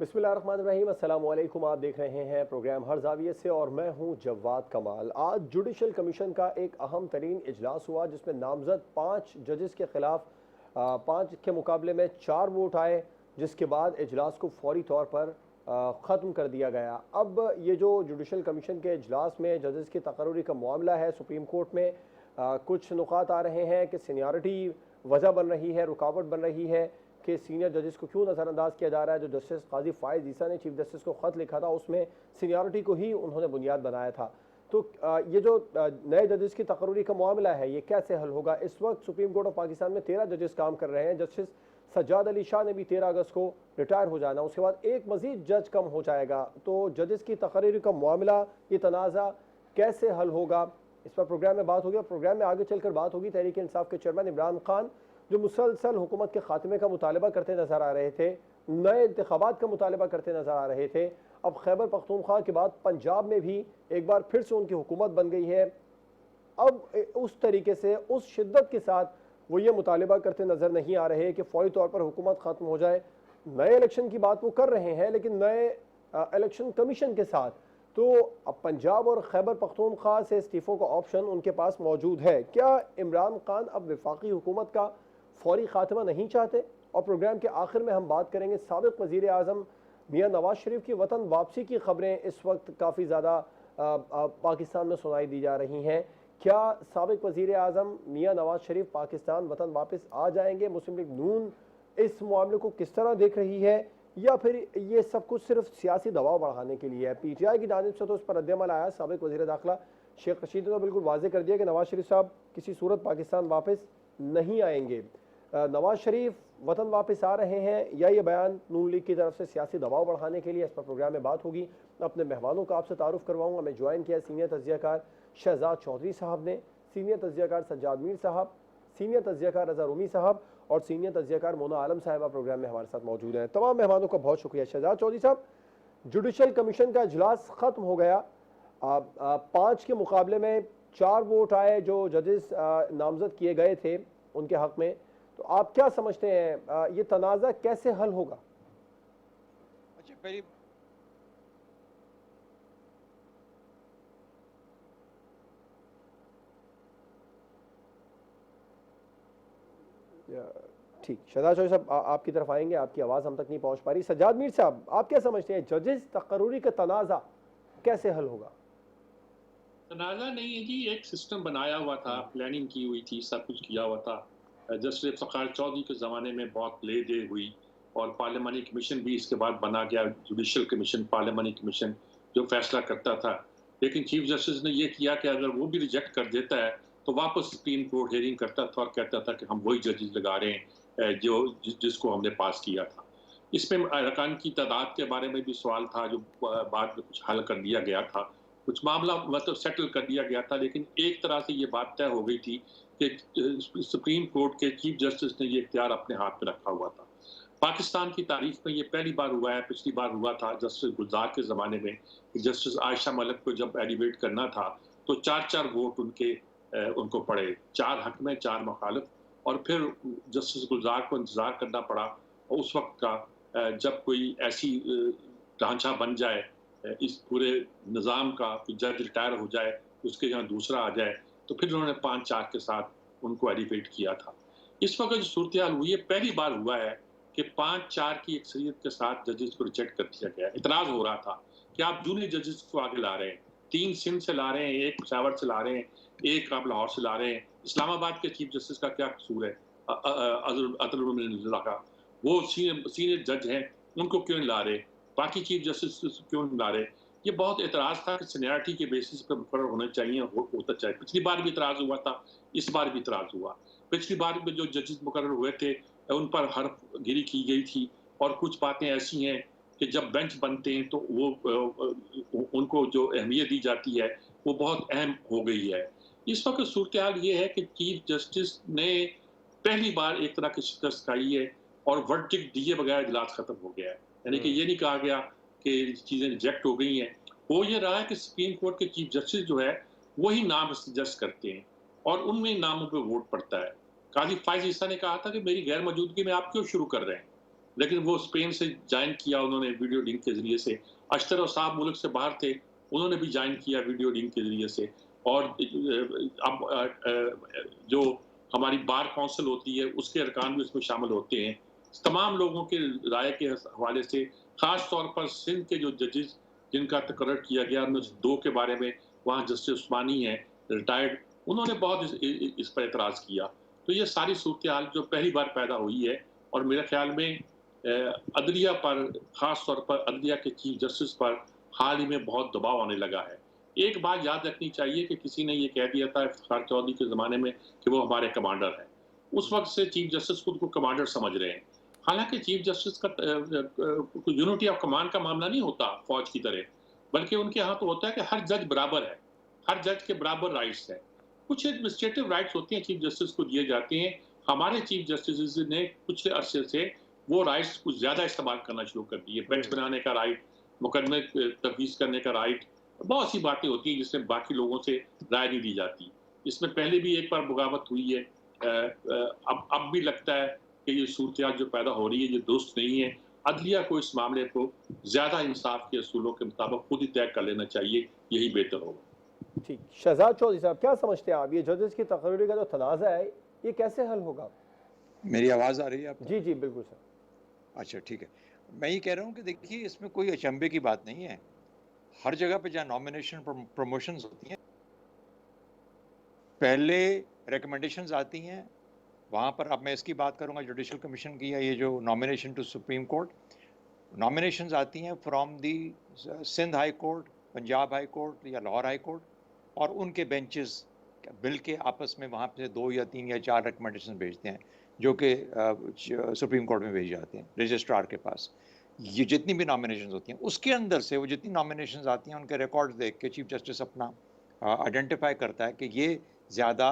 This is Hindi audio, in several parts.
बिस्मिल्लाहिर्रहमानिर्रहीम, अस्सलाम वालेकुम। आप देख रहे हैं प्रोग्राम हर जाविये से और मैं हूं जवाद कमाल। आज जुडिशल कमीशन का एक अहम तरीन इजलास हुआ जिसमें नामजद 5 जजेस के खिलाफ 5 के मुकाबले में 4 वोट आए, जिसके बाद इजलास को फौरी तौर पर ख़त्म कर दिया गया। अब ये जो जुडिशल कमीशन के इजलास में जजेस की तकर्री का मामला है, सुप्रीम कोर्ट में कुछ नुकात आ रहे हैं कि सीनियरिटी वजह बन रही है, रुकावट बन रही है कि सीनियर जजेस को क्यों नज़रअंदाज किया जा रहा है। जो जस्टिस काजी फायज़ ईसा ने चीफ जस्टिस को ख़त लिखा था उसमें सीनियरिटी को ही उन्होंने बुनियाद बनाया था। तो ये जो नए जजेस की तकर्री का मामला है ये कैसे हल होगा। इस वक्त सुप्रीम कोर्ट ऑफ पाकिस्तान में 13 जजेस काम कर रहे हैं। जस्टिस सज्जाद अली शाह ने भी 13 अगस्त को रिटायर हो जाना, उसके बाद एक मजीद जज कम हो जाएगा। तो जजेस की तकर्री का मामला, ये तनाज़ा कैसे हल होगा, इस पर प्रोग्राम में बात होगी। और प्रोग्राम में आगे चलकर बात होगी तहरीक इंसाफ के चेयरमैन इमरान खान, जो मुसलसल हुकूमत के खात्मे का मुतालबा करते नजर आ रहे थे, नए इंतखाबात का मुतालबा करते नजर आ रहे थे। अब खैबर पख्तूनख्वा के बाद पंजाब में भी एक बार फिर से उनकी हुकूमत बन गई है। अब उस तरीके से, उस शिद्दत के साथ वो ये मुतालबा करते नजर नहीं आ रहे कि फौरी तौर पर हुकूमत ख़त्म हो जाए। नए इलेक्शन की बात वो कर रहे हैं, लेकिन नए इलेक्शन कमीशन के साथ। तो अब पंजाब और खैबर पख्तूनख्वा से इस्तीफ़ों का ऑप्शन उनके पास मौजूद है। क्या इमरान खान अब वफाकी हुकूमत का फौरी खात्मा नहीं चाहते? और प्रोग्राम के आखिर में हम बात करेंगे साबिक़ वज़ीर आज़म मियाँ नवाज शरीफ की वतन वापसी की खबरें इस वक्त काफ़ी ज़्यादा पाकिस्तान में सुनाई दी जा रही हैं। क्या साबिक़ वज़ीर आज़म मियाँ नवाज शरीफ पाकिस्तान वतन वापस आ जाएंगे? मुस्लिम लीग नून इस मामले को किस तरह देख रही है, या फिर ये सब कुछ सिर्फ सियासी दबाव बढ़ाने के लिए है? PTI की जानिब से तो इस पर रद्द-ए-अमल आया। साबिक़ वज़ीर दाखिला शेख रशीद ने तो बिल्कुल वाज़े कर दिया कि नवाज शरीफ साहब किसी सूरत पाकिस्तान वापस नहीं आएंगे। नवाज शरीफ वतन वापस आ रहे हैं या ये बयान नून लीग की तरफ से सियासी दबाव बढ़ाने के लिए? इस पर प्रोग्राम में बात होगी। अपने मेहमानों का आपसे तारुफ करवाऊंगा। मैं ज्वाइन किया सीनियर तज्ज़ियाकार शहजाद चौधरी साहब ने, सीनियर तज्ज़ियाकार सज्जाद मीर साहब, सीनियर तज्ज़ियाकार रज़ा रूमी साहब और सीनियर तज्ज़ियाकार मोना आलम साहिबा प्रोग्राम में हमारे साथ मौजूद हैं। तमाम मेहमानों का बहुत शुक्रिया। शहजाद चौधरी साहब, जुडिशल कमीशन का इजलास ख़त्म हो गया। 5 के मुकाबले में 4 वोट आए जो जजेस नामजद किए गए थे उनके हक में। तो आप क्या समझते हैं, ये तनाज़ा कैसे हल होगा? अच्छा, पहली ठीक, शहजाद चौधरी साहब आपकी तरफ आएंगे, आपकी आवाज़ हम तक नहीं पहुंच पा रही। सज्जाद मीर साहब, आप क्या समझते हैं, जजेस तकर्री का तनाज़ा कैसे हल होगा? तनाज़ा नहीं है जी, एक सिस्टम बनाया हुआ था, प्लानिंग की हुई थी, सब कुछ किया हुआ था। जस्टिस फ़ख़ार चौधरी के ज़माने में बहुत ले दे हुई और पार्लियामानी कमीशन भी इसके बाद बना गया, जुडिशल कमीशन, पार्लियामानी कमीशन, जो फैसला करता था। लेकिन चीफ जस्टिस ने ये किया कि अगर वो भी रिजेक्ट कर देता है तो वापस सुप्रीम कोर्ट हेयरिंग करता था और कहता था कि हम वही जजेस लगा रहे हैं जो जिसको हमने पास किया था। इसमें अरकान की तादाद के बारे में भी सवाल था, जो बाद में कुछ हल कर दिया गया था, कुछ मामला मतलब सेटल कर दिया गया था। लेकिन एक तरह से ये बात तय हो गई थी कि सुप्रीम कोर्ट के चीफ जस्टिस ने ये इख्तियार अपने हाथ में रखा हुआ था। पाकिस्तान की तारीख में ये पहली बार हुआ है। पिछली बार हुआ था जस्टिस गुलजार के ज़माने में, जस्टिस आयशा मलिक को जब एलिवेट करना था तो 4-4 वोट उनको पड़े, 4 हक में 4 मुखालिफ। और फिर जस्टिस गुलजार को इंतज़ार करना पड़ा उस वक्त का, जब कोई ऐसी ढांचा बन जाए इस पूरे निज़ाम का कि जज रिटायर हो जाए, उसके यहाँ दूसरा आ जाए, तो फिर उन्होंने 5-4 के साथ उनको एलिवेट किया था। इस वक्त जो सूरत हाल हुई है, पहली बार हुआ है कि 5-4 की अक्सरियत के साथ जजेस को रिजेक्ट कर दिया गया। इतराज़ हो रहा था कि आप जूनियर जजेस को आगे ला रहे हैं, 3 सिंध से ला रहे हैं, 1 पेशावर से ला रहे हैं, 1 आप लाहौर से ला रहे हैं। इस्लामाबाद के चीफ जस्टिस का क्या कसूर है? अतुल का, वो सीनियर जज हैं, उनको क्यों नहीं ला रहे? बाकी चीफ जस्टिस क्यों नहीं ला रहे? ये बहुत एतराज़ था कि सीनियरिटी के बेसिस पर मुकर्रर होने चाहिए, होता चाहिए। पिछली बार भी इतराज़ हुआ था, इस बार भी इतराज़ हुआ। पिछली बार में जो जजेस मुकर्रर हुए थे उन पर हरफ-गिरी की गई थी और कुछ बातें ऐसी हैं कि जब बेंच बनते हैं तो वो उनको जो अहमियत दी जाती है वो बहुत अहम हो गई है। इस वक्त सूरत हाल ये है कि चीफ जस्टिस ने पहली बार एक तरह की शिकस्त खाई है और वर्डिक्ट दिए बगैर इजलास खत्म हो गया है। यानी कि ये नहीं कहा गया कि चीज़ें रिजेक्ट हो गई हैं। हो ये रहा है कि सुप्रीम कोर्ट के चीफ जस्टिस जो है वही नाम सजेस्ट करते हैं और उनमें नामों पे वोट पड़ता है। काजी फायज़ ईसा ने कहा था कि मेरी गैर मौजूदगी में आप क्यों शुरू कर रहे हैं? लेकिन वो स्पेन से ज्वाइन किया उन्होंने वीडियो लिंक के ज़रिए से। अख्तर और साहब मुल्क से बाहर थे, उन्होंने भी ज्वाइन किया वीडियो लिंक के ज़रिए से। और अब जो हमारी बार काउंसिल होती है, उसके अरकान भी उसमें शामिल होते हैं। तमाम लोगों के राय के हवाले से, ख़ास तौर पर सिंध के जो जजेस जिनका तकर्रर किया गया, उनमें से 2 के बारे में, वहाँ जस्टिस उस्मानी हैं, रिटायर्ड, उन्होंने बहुत इस पर एतराज़ किया। तो ये सारी सूरत-ए-हाल जो पहली बार पैदा हुई है, और मेरे ख़्याल में अदलिया पर, ख़ास तौर पर अदलिया के चीफ जस्टिस पर हाल ही में बहुत दबाव आने लगा है। एक बात याद रखनी चाहिए कि किसी ने ये कह दिया था इफ्तिखार चौधरी के ज़माने में कि वो हमारे कमांडर हैं। उस वक़्त से चीफ जस्टिस खुद को कमांडर समझ रहे हैं। हालाँकि चीफ जस्टिस का यूनिटी ऑफ कमांड का मामला नहीं होता फ़ौज की तरह, बल्कि उनके यहाँ तो होता है कि हर जज बराबर है, हर जज के बराबर राइट्स हैं। कुछ एडमिनिस्ट्रेटिव राइट्स होते हैं चीफ जस्टिस को दिए जाते हैं। हमारे चीफ जस्टिस ने पिछले अरसे से वो राइट्स कुछ ज़्यादा इस्तेमाल करना शुरू कर दिए। बेंच बनाने का राइट, मुकदमे तफवीज़ करने का राइट, बहुत सी बातें होती हैं जिसमें बाकी लोगों से राय नहीं ली जाती। इसमें पहले भी एक बार बगावत हुई है। अब भी लगता है कि ये सूरत जो पैदा हो रही है, ये दुरुस्त नहीं है। अदलिया को इस मामले को ज़्यादा इंसाफ के असूलों के मुताबिक खुद ही तय कर लेना चाहिए, यही बेहतर होगा। ठीक, शहजाद चौधरी साहब क्या समझते हैं आप, ये जजेस की तकरीर का जो तनाज़ा है ये कैसे हल होगा? मेरी आवाज़ आ रही है आपको? जी जी बिल्कुल सर। अच्छा ठीक है। मैं ये कह रहा हूँ कि देखिए इसमें कोई अचंभे की बात नहीं है। हर जगह पे जहाँ नॉमिनेशन प्रमोशंस होती हैं, पहले रिकमेंडेशंस आती हैं, वहाँ पर अब मैं इसकी बात करूँगा जुडिशल कमीशन की, है ये जो nomination to supreme court, nominations आती हैं from the Sindh high court, Punjab high court या लाहौर हाई कोर्ट, और उनके बेंचेस बिल के आपस में वहाँ से 2 या 3 या 4 रिकमेंडेशन भेजते हैं जो कि सुप्रीम कोर्ट में भेजे जाते हैं रजिस्ट्रार के पास। ये जितनी भी नॉमिनेशंस होती हैं उसके अंदर से वो जितनी नॉमिनेशंस आती हैं उनके रिकॉर्ड्स देख के चीफ जस्टिस अपना आइडेंटिफाई करता है कि ये ज़्यादा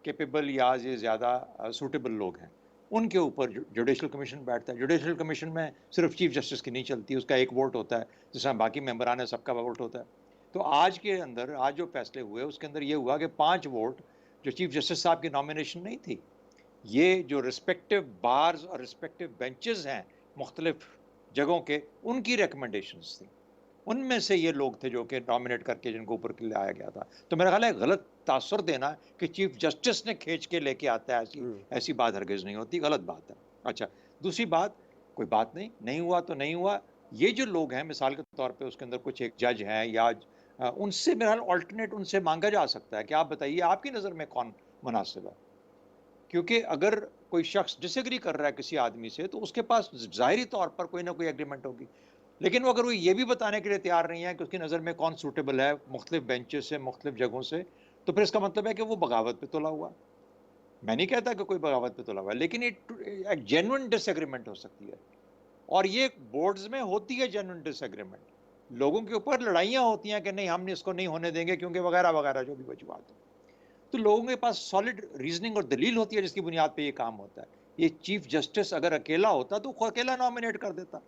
कैपेबल या ये ज़्यादा सूटेबल लोग हैं, उनके ऊपर जुडिशल कमीशन बैठता है। जुडिशल कमीशन में सिर्फ चीफ जस्टिस की नहीं चलती, उसका एक वोट होता है, जिसमें बाकी मेंबरान है सबका वोट होता है। तो आज के अंदर आज जो फैसले हुए उसके अंदर ये हुआ कि 5 वोट जो चीफ जस्टिस साहब की नॉमिनेशन नहीं थी, ये जो रिस्पेक्टिव बार्स और रिस्पेक्टिव बेंचेस हैं मुख्तलिफ जगहों के, उनकी रिकमेंडेशंस थी, उनमें से ये लोग थे जो कि नॉमिनेट करके जिनको ऊपर के लाया गया था। तो मेरा ख्याल है गलत तासुर देना कि चीफ जस्टिस ने खींच के लेके आता है, ऐसी बात हरगिज़ नहीं होती, गलत बात है। अच्छा, दूसरी बात, कोई बात नहीं हुआ तो नहीं हुआ। ये जो लोग हैं मिसाल के तौर पे उसके अंदर कुछ एक जज हैं या उनसे मेरा ऑल्टरनेट उनसे मांगा जा सकता है कि आप बताइए आपकी नज़र में कौन मुनासिब है, क्योंकि अगर कोई शख्स डिसएग्री कर रहा है किसी आदमी से तो उसके पास ज़ाहिरी तौर पर कोई ना कोई एग्रीमेंट होगी, लेकिन वो अगर वो ये भी बताने के लिए तैयार नहीं है कि उसकी नज़र में कौन सूटेबल है मुख्तलिफ बेंचेस से मुख्तलिफ जगहों से, तो फिर इसका मतलब है कि वो बगावत पे तुला हुआ। मैं नहीं कहता कि कोई बगावत पे तुला हुआ है, लेकिन एक जेन्युइन डिसएग्रीमेंट हो सकती है, और ये बोर्ड्स में होती है जेन्युइन डिसएग्रीमेंट। लोगों के ऊपर लड़ाइयाँ होती हैं कि नहीं हमने इसको नहीं होने देंगे क्योंकि वगैरह वगैरह जो भी वजूहत है। तो लोगों के पास सॉलिड रीजनिंग और दलील होती है जिसकी बुनियाद पे ये काम होता है। ये चीफ जस्टिस अगर अकेला होता तो अकेला नॉमिनेट कर देता।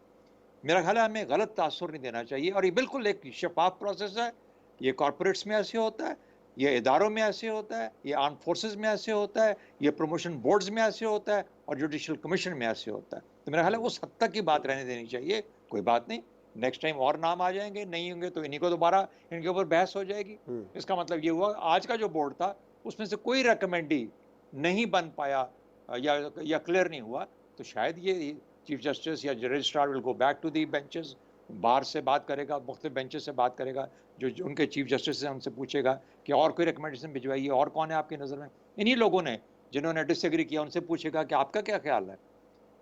मेरा ख्याल है हमें गलत तासुर नहीं देना चाहिए, और ये बिल्कुल एक शफाफ प्रोसेस है। ये कॉरपोरेट्स में ऐसे होता है, ये इदारों में ऐसे होता है, ये आर्म फोर्सेस में ऐसे होता है, ये प्रमोशन बोर्ड्स में ऐसे होता है, और जुडिशल कमीशन में ऐसे होता है। तो मेरा ख्याल है उस हद तक की बात रहने देनी चाहिए। कोई बात नहीं, नेक्स्ट टाइम और नाम आ जाएंगे, नहीं होंगे तो इन्हीं को दोबारा इनके ऊपर बहस हो जाएगी। इसका मतलब ये हुआ आज का जो बोर्ड था उसमें से कोई रिकमेंडी नहीं बन पाया या क्लियर नहीं हुआ, तो शायद ये चीफ जस्टिस या registrar will go back to the benches, bar से बात करेगा, मुख्तलिफ बेंचेस से बात करेगा, जो उनके चीफ जस्टिस हैं उनसे पूछेगा कि और कोई रिकमेंडेशन भिजवाइए, और कौन है आपकी नज़र में। इन्हीं लोगों ने जिन्होंने डिसएग्री किया उनसे पूछेगा कि आपका क्या ख्याल है,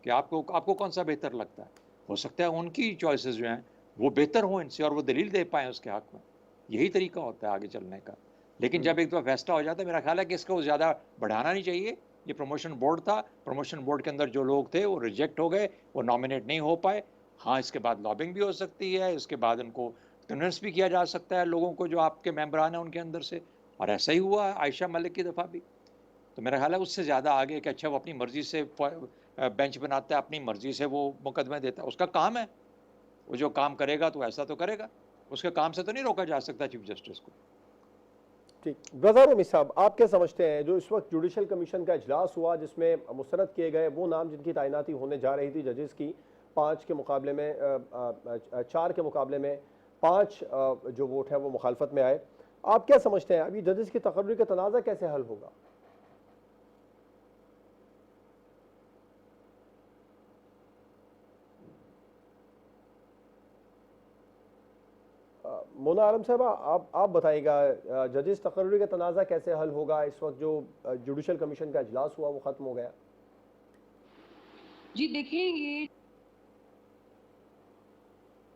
कि आपको कौन सा बेहतर लगता है। हो सकता है उनकी चॉइसेस जो हैं वो बेहतर हों इनसे और वो दलील दे पाएँ उसके हक़ में। यही तरीका होता है आगे चलने का। लेकिन जब एक दफ़ा फैसला हो जाता है, मेरा ख्याल है कि इसको ज़्यादा बढ़ाना नहीं चाहिए। ये प्रमोशन बोर्ड था, प्रमोशन बोर्ड के अंदर जो लोग थे वो रिजेक्ट हो गए, वो नॉमिनेट नहीं हो पाए। हाँ, इसके बाद लॉबिंग भी हो सकती है, इसके बाद उनको कन्विंस भी किया जा सकता है लोगों को जो आपके मेंबरान हैं उनके अंदर से, और ऐसा ही हुआ आयशा मलिक की दफ़ा भी। तो मेरा ख्याल है उससे ज़्यादा आगे कि अच्छा वो अपनी मर्ज़ी से बेंच बनाता है, अपनी मर्ज़ी से वो मुकदमे देता है, उसका काम है, वो जो काम करेगा तो ऐसा तो करेगा, उसके काम से तो नहीं रोका जा सकता चीफ जस्टिस को। ठीक, गज़ार उम्मी साहब आप क्या समझते हैं, जो इस वक्त जुडिशल कमीशन का इजलास हुआ जिसमें मुस्तरद किए गए वो नाम जिनकी तैनाती होने जा रही थी जजेस की, 5 के मुकाबले में 4 के मुकाबले में 5 जो वोट हैं वो मुखालफत में आए। आप क्या समझते हैं अभी जजेस की तकर्री का तनाज़ा कैसे हल होगा? मोना आलम साहब, आप बताइएगा जजेस तकर्री का तनाज़ा कैसे हल होगा? इस वक्त जो जुडिशल कमीशन का इजलास हुआ वो ख़त्म हो गया। जी देखिए, ये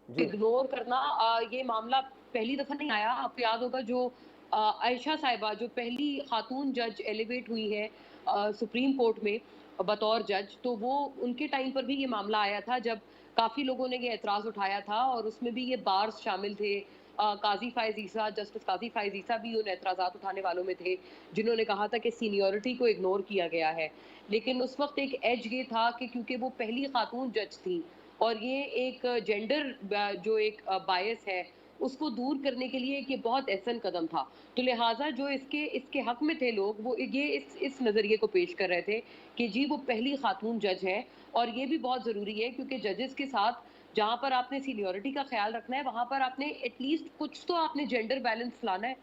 जी इग्नोर करना, ये मामला पहली दफा नहीं आया। आपको याद होगा जो आयशा साहिबा जो पहली खातून जज एलिवेट हुई है सुप्रीम कोर्ट में बतौर जज, तो वो उनके टाइम पर भी ये मामला आया था जब काफी लोगों ने ये एतराज उठाया था और उसमें भी ये बार्स शामिल थे। काजी फायज ईसा, जस्टिस काजी फायज ईसा भी उन एतराजात उठाने वालों में थे जिन्होंने कहा था कि सीनियरिटी को इग्नोर किया गया है। लेकिन उस वक्त एक एज ये था कि क्योंकि वो पहली खातून जज थी और ये एक जेंडर जो एक बायस है उसको दूर करने के लिए ये बहुत एहसन कदम था। तो लिहाजा जो इसके इसके हक में थे लोग, वो ये इस नज़रिए को पेश कर रहे थे कि जी वो पहली खातून जज है। और ये भी बहुत ज़रूरी है क्योंकि जजेस के साथ जहाँ पर आपने सीनियरिटी का ख्याल रखना है वहाँ पर आपने एटलीस्ट कुछ तो आपने जेंडर बैलेंस लाना है।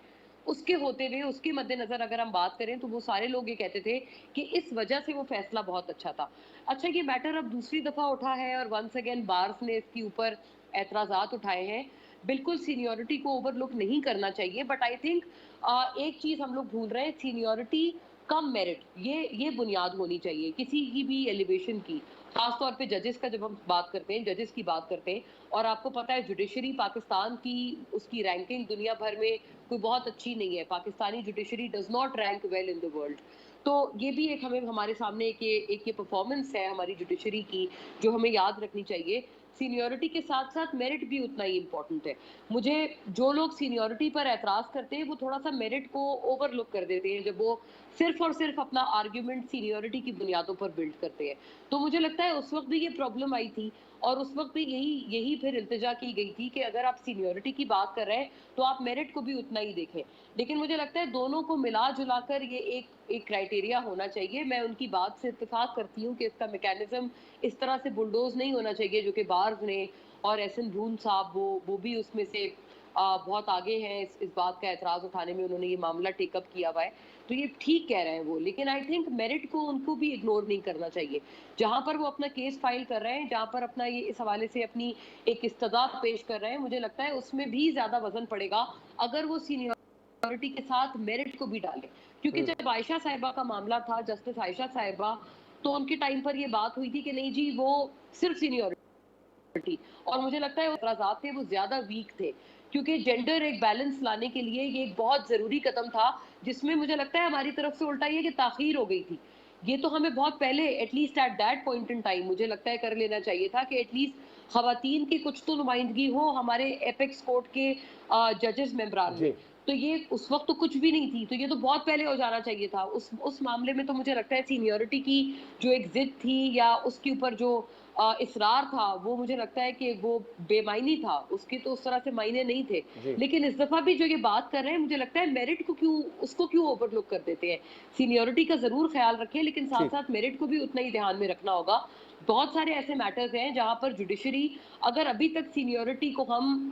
उसके होते हुए, उसके मद्देनजर अगर हम बात करें तो वो सारे लोग ये कहते थे कि इस वजह से वो फैसला बहुत अच्छा था। अच्छा, ये मैटर अब दूसरी दफा उठा है और वंस अगेन बार्स ने इसके ऊपर एतराजात उठाए हैं। बिल्कुल सीनियरिटी को ओवरलुक नहीं करना चाहिए, बट आई थिंक एक चीज हम लोग भूल रहे हैं, सीनियरिटी कम मेरिट, ये बुनियाद होनी चाहिए किसी की भी एलिवेशन की। खासतौर पे जजेस का जब हम बात करते हैं, जजेस की बात करते हैं, और आपको पता है जुडिशरी पाकिस्तान की उसकी रैंकिंग दुनिया भर में कोई बहुत अच्छी नहीं है। Pakistani judiciary does not rank well in the world. तो ये भी एक हमें हमारे सामने एक ये परफॉर्मेंस है हमारी जुडिशरी की जो हमें याद रखनी चाहिए। सीनियरिटी के साथ साथ मेरिट भी उतना ही इम्पोर्टेंट है। मुझे जो लोग सीनियरिटी पर एतराज करते हैं वो थोड़ा सा मेरिट को ओवरलुक कर देते हैं जब वो सिर्फ और सिर्फ अपना आर्ग्यूमेंट सीनियरिटी की बुनियादों पर बिल्ड करते हैं। तो मुझे लगता है उस वक्त भी ये प्रॉब्लम आई थी और उस वक्त भी यही फिर इल्तिजा की गई थी कि अगर आप सीनियरिटी की बात कर रहे हैं तो आप मेरिट को भी उतना ही देखें। लेकिन मुझे लगता है दोनों को मिला जुला कर ये एक क्राइटेरिया होना चाहिए। मैं उनकी बात से इत्तेफाक करती हूँ कि इसका मैकेनिज्म इस तरह से बुलडोज नहीं होना चाहिए जो कि बार्स ने और एहसन ब्रून साहब वो भी उसमें से बहुत आगे हैं इस बात का एतराज उठाने में। उन्होंने ये मामला टेकअप किया हुआ है, तो ये ठीक कह रहे हैं वो। लेकिन आई थिंक मेरिट को उनको भी इग्नोर नहीं करना चाहिए। जहां पर वो अपना केस फाइल कर रहे हैं, जहां पर अपना ये इस हवाले से अपनी एक इस्तदा पेश कर रहे हैं, मुझे लगता है उसमें भी ज्यादा वजन पड़ेगा अगर वो सीनियरिटी के साथ मेरिट को भी डाले। क्योंकि जब आयशा साहिबा का मामला था, जस्टिस आयशा साहिबा, तो उनके टाइम पर ये बात हुई थी कि नहीं जी वो सिर्फ सीनियरिटी, और मुझे लगता है एतराज़ात थे वो ज्यादा वीक थे क्योंकि जेंडर एक बैलेंस लाने के लिए ये एक बहुत जरूरी कदम था जिसमें मुझे लगता है हमारी तरफ से उल्टा ये कि ताखीर हो गई थी। ये तो हमें बहुत पहले at least at that point in time मुझे लगता है कर लेना चाहिए था कि एटलीस्ट खवातीन की कुछ तो नुमाइंदगी हो हमारे एपेक्स कोर्ट के जजेस मेंबरान में। तो ये उस वक्त तो कुछ भी नहीं थी, तो ये तो बहुत पहले हो जाना चाहिए था। उस मामले में तो मुझे लगता है सीनियरिटी की जो एक जिद थी या उसके ऊपर जो इसरार था वो मुझे लगता है कि वो बेमायनी था, उसके तो उस तरह से मायने नहीं थे। लेकिन इस दफा भी जो ये बात कर रहे हैं मुझे लगता है मेरिट को क्यों ओवरलुक कर देते हैं। सीनियरिटी का जरूर ख्याल रखें लेकिन साथ साथ मेरिट को भी उतना ही ध्यान में रखना होगा। बहुत सारे ऐसे मैटर्स हैं जहां पर जुडिशरी, अगर अभी तक सीनियरिटी को हम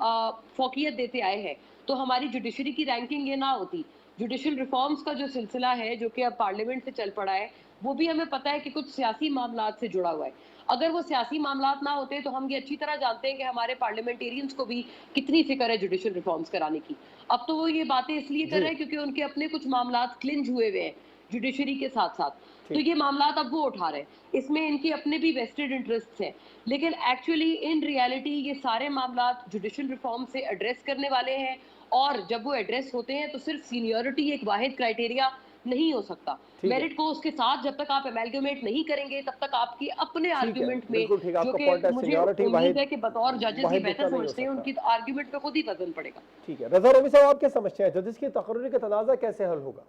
फौकियत देते आए हैं तो हमारी जुडिशरी की रैंकिंग ये ना होती। जुडिशल रिफॉर्म्स का जो सिलसिला है जो कि अब पार्लियामेंट से चल पड़ा है, वो भी हमें पता है कि कुछ सियासी मामलात से जुड़ा हुआ है। अगर वो सियासी मामलात ना होते तो हम ये अच्छी तरह जानते हैं कि हमारे पार्लियामेंटेरियंस को भी कितनी फिक्र है जुडिशल रिफॉर्म्स कराने की। अब तो वो ये बातें इसलिए कर रहे हैं क्योंकि उनके अपने कुछ मामलात क्लिंज हुए हुए हैं जुडिशरी के साथ साथ, तो ये मामलात अब वो उठा रहे हैं। इसमें इनके अपने भी वेस्टेड इंटरेस्ट हैं, लेकिन एक्चुअली इन रियलिटी ये सारे मामलात जुडिशल रिफॉर्म से एड्रेस करने वाले हैं। और जब वो एड्रेस होते हैं तो सिर्फ सीनियरिटी एक वाहिद क्राइटेरिया नहीं हो सकता। मेरिट को उसके साथ जब तक आप एमेलगमेट नहीं करेंगे तब तक आपकी अपने आर्गुमेंट में, जो कि मुझे उम्मीद है कि बतौर जजेस ये बेहतर समझते हैं, उनकी आर्गुमेंट पे खुद ही वजन पड़ेगा। ठीक है, रज़ा रमी साहब आप क्या समझते हैं जजेस की तकर्री का तनाज़ा कैसे हल होगा?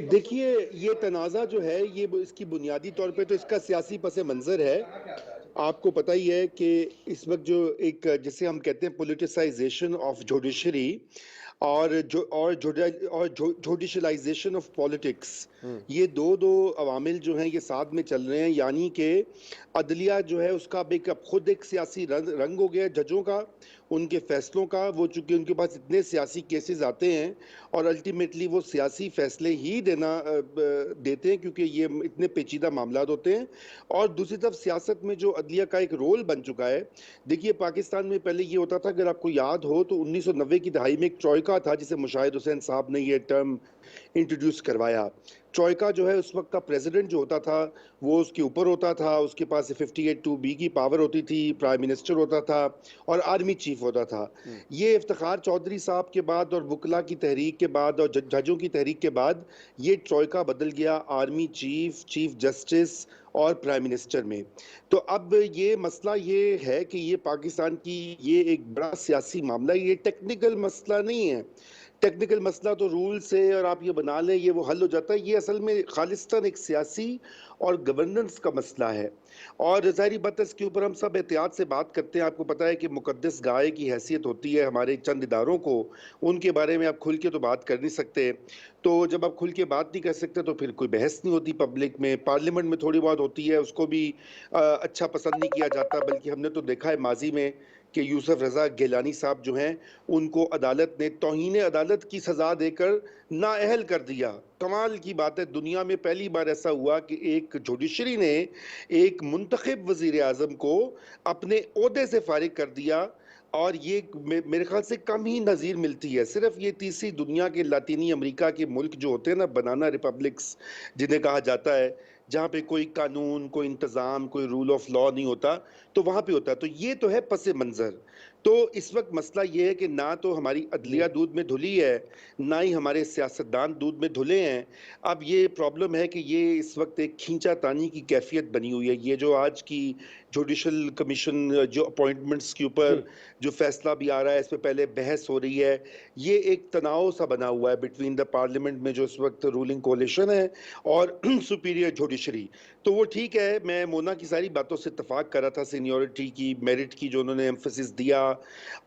देखिए, ये तनाज़ा जो है ये इसकी बुनियादी तौर पे तो इसका सियासी पस मंज़र है। आपको पता ही है कि इस वक्त जो एक जिसे हम कहते हैं पोलिटिसाइजेशन ऑफ जुडिशरी, और जुडिशलाइजेशन ऑफ पॉलिटिक्स, ये दो अवामिल जो हैं ये साथ में चल रहे हैं। यानी कि अदलिया जो है उसका अब खुद एक सियासी रंग हो गया जजों का, उनके फैसलों का। वो चूंकि उनके पास इतने सियासी केसेस आते हैं और अल्टीमेटली वो सियासी फैसले ही देते हैं क्योंकि ये इतने पेचीदा मामला होते हैं। और दूसरी तरफ सियासत में जो अदलिया का एक रोल बन चुका है, देखिए पाकिस्तान में पहले ये होता था, अगर आपको याद हो तो 1990 की दहाई में एक ट्रॉयका था जिसे मुशाहिद हुसैन साहब ने ये टर्म इंट्रोड्यूस करवाया। ट्रॉयका जो है उस वक्त का प्रेसिडेंट जो होता था वो उसके ऊपर होता था, उसके पास 58(2)B की पावर होती थी, प्राइम मिनिस्टर होता था और आर्मी चीफ होता था। ये इफ्तिखार चौधरी साहब के बाद और वकला की तहरीक के बाद और जजों की तहरीक के बाद ये ट्रॉयका बदल गया आर्मी चीफ, चीफ जस्टिस और प्राइम मिनिस्टर में। तो अब ये मसला ये है कि ये पाकिस्तान की ये एक बड़ा सियासी मामला, ये टेक्निकल मसला नहीं है। टेक्निकल मसला तो रूल से और आप ये बना लें ये वो हल हो जाता है। ये असल में खालिस्तान एक सियासी और गवर्नेंस का मसला है और ज़ाहिरी बात है इसके ऊपर हम सब एहतियात से बात करते हैं। आपको पता है कि मुकद्दस गाय की हैसियत होती है हमारे चंद इदारों को, उनके बारे में आप खुल के तो बात कर नहीं सकते। तो जब आप खुल के बात नहीं कर सकते तो फिर कोई बहस नहीं होती पब्लिक में। पार्लियामेंट में थोड़ी बहुत होती है, उसको भी अच्छा पसंद नहीं किया जाता। बल्कि हमने तो देखा है माजी में कि यूसुफ रज़ा गिलानी साहब जो हैं उनको अदालत ने तौहीन अदालत की सज़ा देकर नाअहल कर दिया। कमाल की बात है, दुनिया में पहली बार ऐसा हुआ कि एक जुडिशरी ने एक मुंतखब वज़ीर आज़म को अपने ओहदे से फारिग कर दिया। और ये मेरे ख्याल से कम ही नज़ीर मिलती है। सिर्फ ये तीसरी दुनिया के लातीनी अमेरिका के मुल्क जो होते हैं ना, बनाना रिपब्लिक्स जिन्हें कहा जाता है, जहाँ पे कोई कानून, कोई इंतज़ाम, कोई रूल ऑफ लॉ नहीं होता, तो वहाँ पे होता है। तो ये तो है पस मंज़र। तो इस वक्त मसला ये है कि ना तो हमारी अदलिया दूध में धुली है, ना ही हमारे सियासतदान दूध में धुले हैं। अब ये प्रॉब्लम है कि ये इस वक्त एक खींचा तानी की कैफियत बनी हुई है। ये जो आज की जुडिशल कमीशन जो अपॉइंटमेंट्स के ऊपर जो फैसला भी आ रहा है, इस पर पहले बहस हो रही है, ये एक तनाव सा बना हुआ है बिटवीन द पार्लियामेंट में जो इस वक्त रूलिंग कोलिशन है और सुपीरियर जुडिशरी। तो वो ठीक है, मैं मोना की सारी बातों से इत्तफाक कर रहा था, सीनियरिटी की, मेरिट की जो उन्होंने एम्फेसिस दिया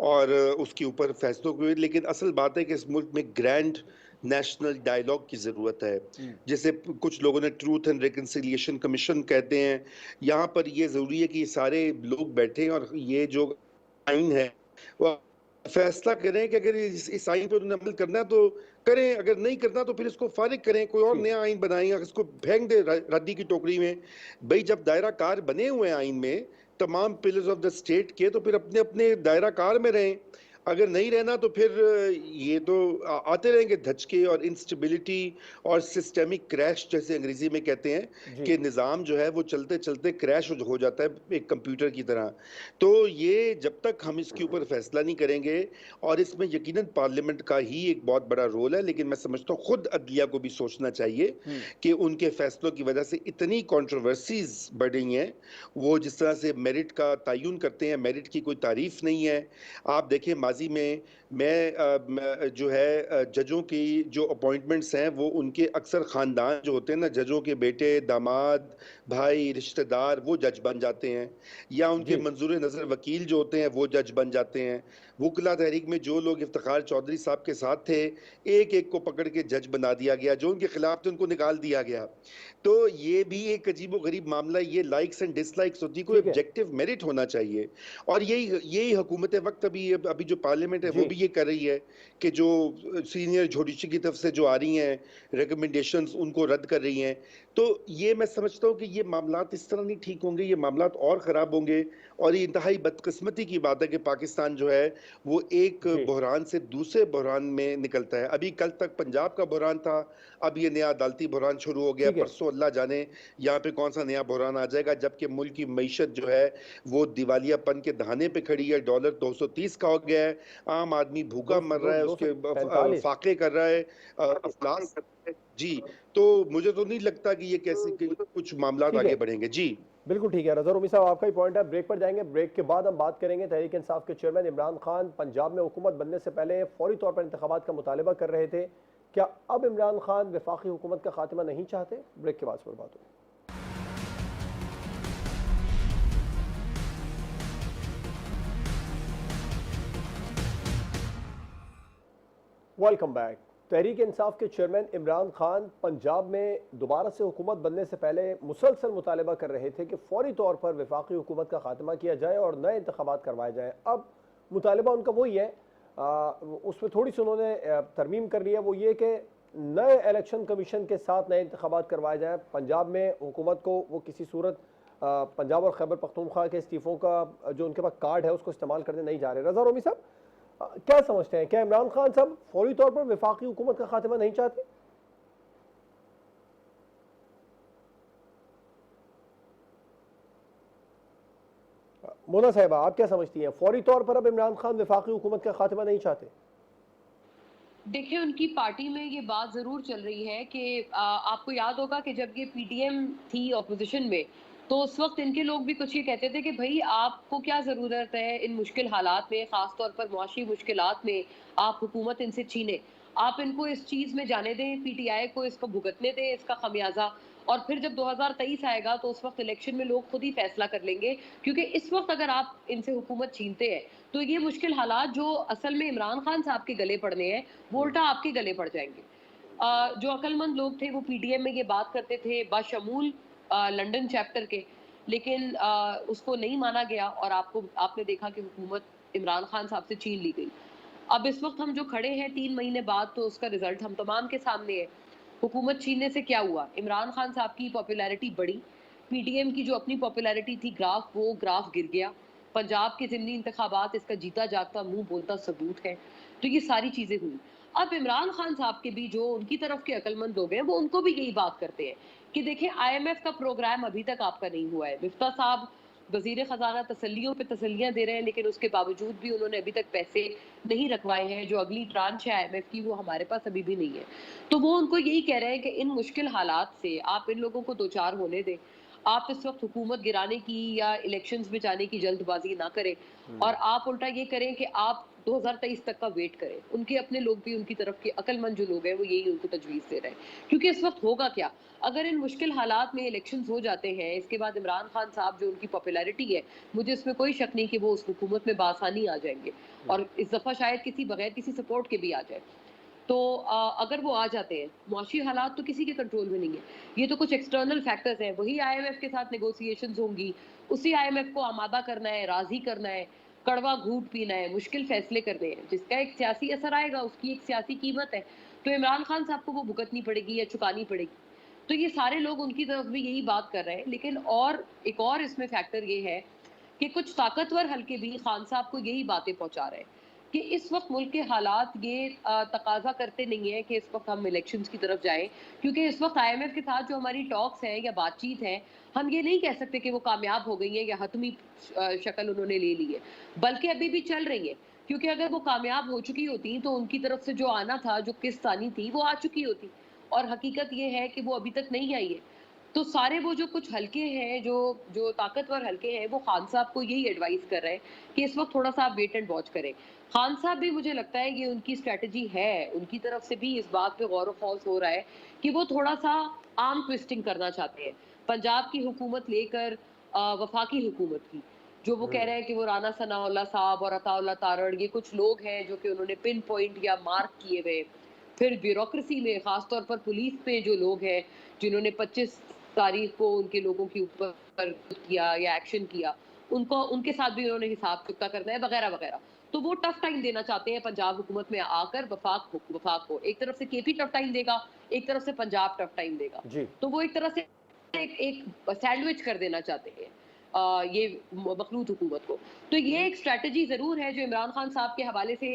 और उसके ऊपर फैसलों को। लेकिन असल बात है कि इस मुल्क में ग्रैंड नेशनल डायलॉग की ज़रूरत है, जैसे कुछ लोगों ने ट्रूथ एंड रिकन्सिलिएशन कमीशन कहते हैं। यहाँ पर ये ज़रूरी है कि ये सारे लोग बैठें और ये जो आइन है वो फैसला करें कि अगर इस आइन पर उन्होंने अमल करना है तो करें, अगर नहीं करना तो फिर इसको फारिग करें, कोई और नया आइन बनाएं, इसको फेंक दे रद्दी की टोकरी में। भाई जब दायरा कार बने हुए हैं आइन में तमाम पिलर्स ऑफ द स्टेट के, तो फिर अपने अपने दायरा कार में रहें। अगर नहीं रहना तो फिर ये तो आते रहेंगे धचके और इंस्टेबिलिटी और सिस्टेमिक क्रैश, जैसे अंग्रेजी में कहते हैं कि निज़ाम जो है वो चलते चलते क्रैश हो जाता है एक कंप्यूटर की तरह। तो ये जब तक हम इसके ऊपर फैसला नहीं करेंगे, और इसमें यकीनन पार्लियामेंट का ही एक बहुत बड़ा रोल है, लेकिन मैं समझता हूँ खुद अदलिया को भी सोचना चाहिए कि उनके फैसलों की वजह से इतनी कंट्रोवर्सीज बढ़ रही हैं। वो जिस तरह से मेरिट का तयन करते हैं, मेरिट की कोई तारीफ नहीं है। आप देखें माजी में मैं जो है जजों की जो अपॉइंटमेंट्स हैं वो उनके अक्सर ख़ानदान जो होते हैं ना, जजों के बेटे, दामाद, भाई, रिश्तेदार वो जज बन जाते हैं, या उनके मंजूर नज़र वकील जो होते हैं वो जज बन जाते हैं। वकला तहरीक में जो लोग इफ्तिखार चौधरी साहब के साथ थे, एक एक को पकड़ के जज बना दिया गया, जो उनके खिलाफ थे उनको निकाल दिया गया। तो ये भी एक अजीबो गरीब मामला। ये लाइक्स एंड डिसलाइक्स होती, कोई ऑब्जेक्टिव मेरिट होना चाहिए। और यही हुकूमत वक्त अभी जो पार्लियामेंट है वो भी ये कर रही है कि जो सीनियर जुडिशरी की तरफ से जो आ रही हैं रिकमेंडेशंस उनको रद्द कर रही हैं। तो ये मैं समझता हूँ कि ये मामलात इस तरह नहीं ठीक होंगे, ये मामलात और ख़राब होंगे। और ये इंतहाई बदकिस्मती की बात है कि पाकिस्तान जो है वो एक बहरान से दूसरे बहरान में निकलता है। अभी कल तक पंजाब का बहरान था, अब ये नया अदालती बहरान शुरू हो गया। परसों अल्लाह जाने यहाँ पे कौन सा नया बहरान आ जाएगा, जबकि मुल्क की मईशत जो है वो दिवालियापन के दहाने पे खड़ी है। डॉलर 230 का हो गया है, आम आदमी भूखा मर रहा है, उसके फाके कर रहा है, अफलास जी। तो मुझे तो नहीं लगता कि ये कैसे कुछ मामला आगे बढ़ेंगे। जी बिल्कुल ठीक है रज़ा रूमी साहब, आपका ही पॉइंट है। ब्रेक पर जाएंगे, ब्रेक के बाद हम बात करेंगे। तहरीक इंसाफ के चेयरमैन इमरान खान पंजाब में हुकूमत बनने से पहले फौरी तौर पर इंतखाबात का मुतालबा कर रहे थे। क्या अब इमरान खान वफाकी हुकूमत का खात्मा नहीं चाहते? ब्रेक के बाद इस पर बात होगी। Welcome back. तहरीक इंसाफ के चेयरमैन इमरान खान पंजाब में दोबारा से हुकूमत बनने से पहले मुसलसल मुतालबा कर रहे थे कि फौरी तौर पर वफाकी हुकूमत का खात्मा किया जाए और नए इंतखाबात करवाए जाएँ। अब मुतालबा उनका वही है, उसमें थोड़ी सी उन्होंने तरमीम कर लिया, वो ये कि नए इलेक्शन कमीशन के साथ नए इंतखाबात करवाए जाएँ। पंजाब में हुकूमत को वो किसी सूरत पंजाब और खैबर पख्तूनख्वा के इस्तीफ़ों का जो उनके पास कार्ड है उसको इस्तेमाल करने नहीं जा रहे। रज़ा रोमी साहब क्या समझते हैं, क्या इमरान खान साहब फौरी तौर पर वफाकी हुकूमत का खात्मा नहीं चाहते? मोना साहिबा आप क्या समझती हैं, फौरी तौर पर अब इमरान खान वफाकी हुकूमत का खात्मा नहीं चाहते? देखिए, उनकी पार्टी में ये बात ज़रूर चल रही है कि आपको याद होगा कि जब ये पीडीएम थी ऑपोजिशन में, तो उस वक्त इनके लोग भी कुछ ये कहते थे कि भाई आपको क्या ज़रूरत है इन मुश्किल हालात में, ख़ास तौर पर मुआशी मुश्किलात में आप हुकूमत इनसे छीने, आप इनको इस चीज़ में जाने दें, पीटीआई को इसको भुगतने दें इसका खमियाजा, और फिर जब 2023 आएगा तो उस वक्त इलेक्शन में लोग खुद ही फैसला कर लेंगे, क्योंकि इस वक्त अगर आप इनसे हुकूमत छीनते हैं तो ये मुश्किल हालात जो असल में इमरान खान साहब के गले पड़ने हैं वो उल्टा आपके गले पड़ जाएंगे। जो अक्लमंद लोग थे वो पीडीएम में ये बात करते थे बाशमूल लंदन चैप्टर के, लेकिन उसको नहीं माना गया और आपने देखा कि हुकूमत इमरान खान साहब से छीन ली गई। अब इस वक्त हम जो खड़े हैं 3 महीने बाद, तो उसका रिजल्ट हम तमाम के सामने है। हुकूमत छीनने से क्या हुआ? इमरान खान साहब की पॉपुलैरिटी बढ़ी, पीडीएम की जो अपनी पॉपुलैरिटी थी वो ग्राफ गिर गया, पंजाब के ज़िमनी इंतखाबात इसका जीता जागता मुंह बोलता सबूत है। तो ये सारी चीज़ें हुई। अब इमरान खान साहब के भी जो उनकी तरफ के अक्लमंद लोग हैं वो उनको भी यही बात करते हैं कि देखिए आईएमएफ का प्रोग्राम अभी तक आपका नहीं हुआ है। मिफ्ता साहब वजीर खजाना तसल्लियों पे तसल्लियां दे रहे हैं, लेकिन उसके बावजूद भी उन्होंने अभी तक पैसे नहीं रखवाए हैं। जो अगली ट्रांच है आईएमएफ की वो हमारे पास अभी भी नहीं है। तो वो उनको यही कह रहे हैं कि इन मुश्किल हालात से आप इन लोगों को दो चार होने दें, आप इस वक्त हुकूमत गिराने की या इलेक्शंस में जाने की जल्दबाजी ना करें और आप उल्टा ये करें कि आप 2023 तक का वेट करें। उनके अपने लोग भी, उनकी तरफ के अक्लमंद जो लोग हैं वो यही उनको तजवीज़ दे रहे हैं, क्योंकि इस वक्त होगा क्या, अगर इन मुश्किल हालात में इलेक्शंस हो जाते हैं, इसके बाद इमरान खान साहब जो उनकी पॉपुलैरिटी है, मुझे इसमें कोई शक नहीं कि वो उस हुकूमत में बासानी आ जाएंगे और इस दफ़ा शायद बगैर किसी सपोर्ट के भी आ जाए। तो अगर वो आ जाते हैं, मुआशी हालात तो किसी के कंट्रोल में नहीं है, ये तो कुछ एक्सटर्नल फैक्टर्स हैं। वही आईएमएफ के साथ नेगोशिएशंस होंगी, उसी आईएमएफ को आमादा करना है, राजी करना है, कड़वा घूंट पीना है, मुश्किल फैसले करने हैं, जिसका एक सियासी असर आएगा, उसकी एक सियासी कीमत है, तो इमरान खान साहब को वो भुगतनी पड़ेगी या चुकानी पड़ेगी। तो ये सारे लोग उनकी तरफ भी यही बात कर रहे हैं। लेकिन और एक और इसमें फैक्टर ये है कि कुछ ताकतवर हल्के भी खान साहब को यही बातें पहुंचा रहे हैं कि इस वक्त मुल्क के हालात ये तकाजा करते नहीं है कि इस वक्त हम इलेक्शंस की तरफ जाएं, क्योंकि इस वक्त आईएमएफ के साथ जो हमारी टॉक्स हैं या बातचीत है, हम ये नहीं कह सकते कि वो कामयाब हो गई है या हतमी शक्ल उन्होंने ले ली है, बल्कि अभी भी चल रही है। क्योंकि अगर वो कामयाब हो चुकी होती तो उनकी तरफ से जो आना था, जो किस्त आनी थी, वो आ चुकी होती, और हकीकत ये है कि वो अभी तक नहीं आई है। तो सारे वो जो कुछ हल्के हैं, जो ताकतवर हल्के हैं, वो खान साहब को यही एडवाइस कर रहे हैं कि इस वक्त थोड़ा सा आप वेट एंड वॉच करें। खान साहब भी, मुझे लगता है ये उनकी स्ट्रेटजी है, उनकी तरफ से भी इस बात पे गौर फौज हो रहा है कि वो थोड़ा सा आर्म ट्विस्टिंग करना चाहते हैं पंजाब की हुकूमत लेकर वफाकी हुकूमत की। जो वो कह रहे हैं कि वो राना सनाउल्लाह साहब और अताउल्लाह तारड़, ये कुछ लोग हैं जो कि उन्होंने पिन पॉइंट या मार्क किए हुए। फिर ब्यूरोक्रेसी में खासतौर पर पुलिस पे जो लोग हैं जिन्होंने 25 तारीख को उनके लोगों के ऊपर किया या एक्शन किया, उनको, उनके साथ भी उन्होंने हिसाब चुकता करना है वगैरह वगैरह। तो वो टफ टाइम देना चाहते हैं पंजाब हुकूमत में आकर वफाक को। एक तरफ से केपी टफ टाइम देगा, एक तरफ से पंजाब टफ टाइम देगा, तो वो एक तरह से एक सैंडविच कर देना चाहते हैं ये मखलूत हुकूमत को। तो ये एक स्ट्रेटजी जरूर है जो इमरान खान साहब के हवाले से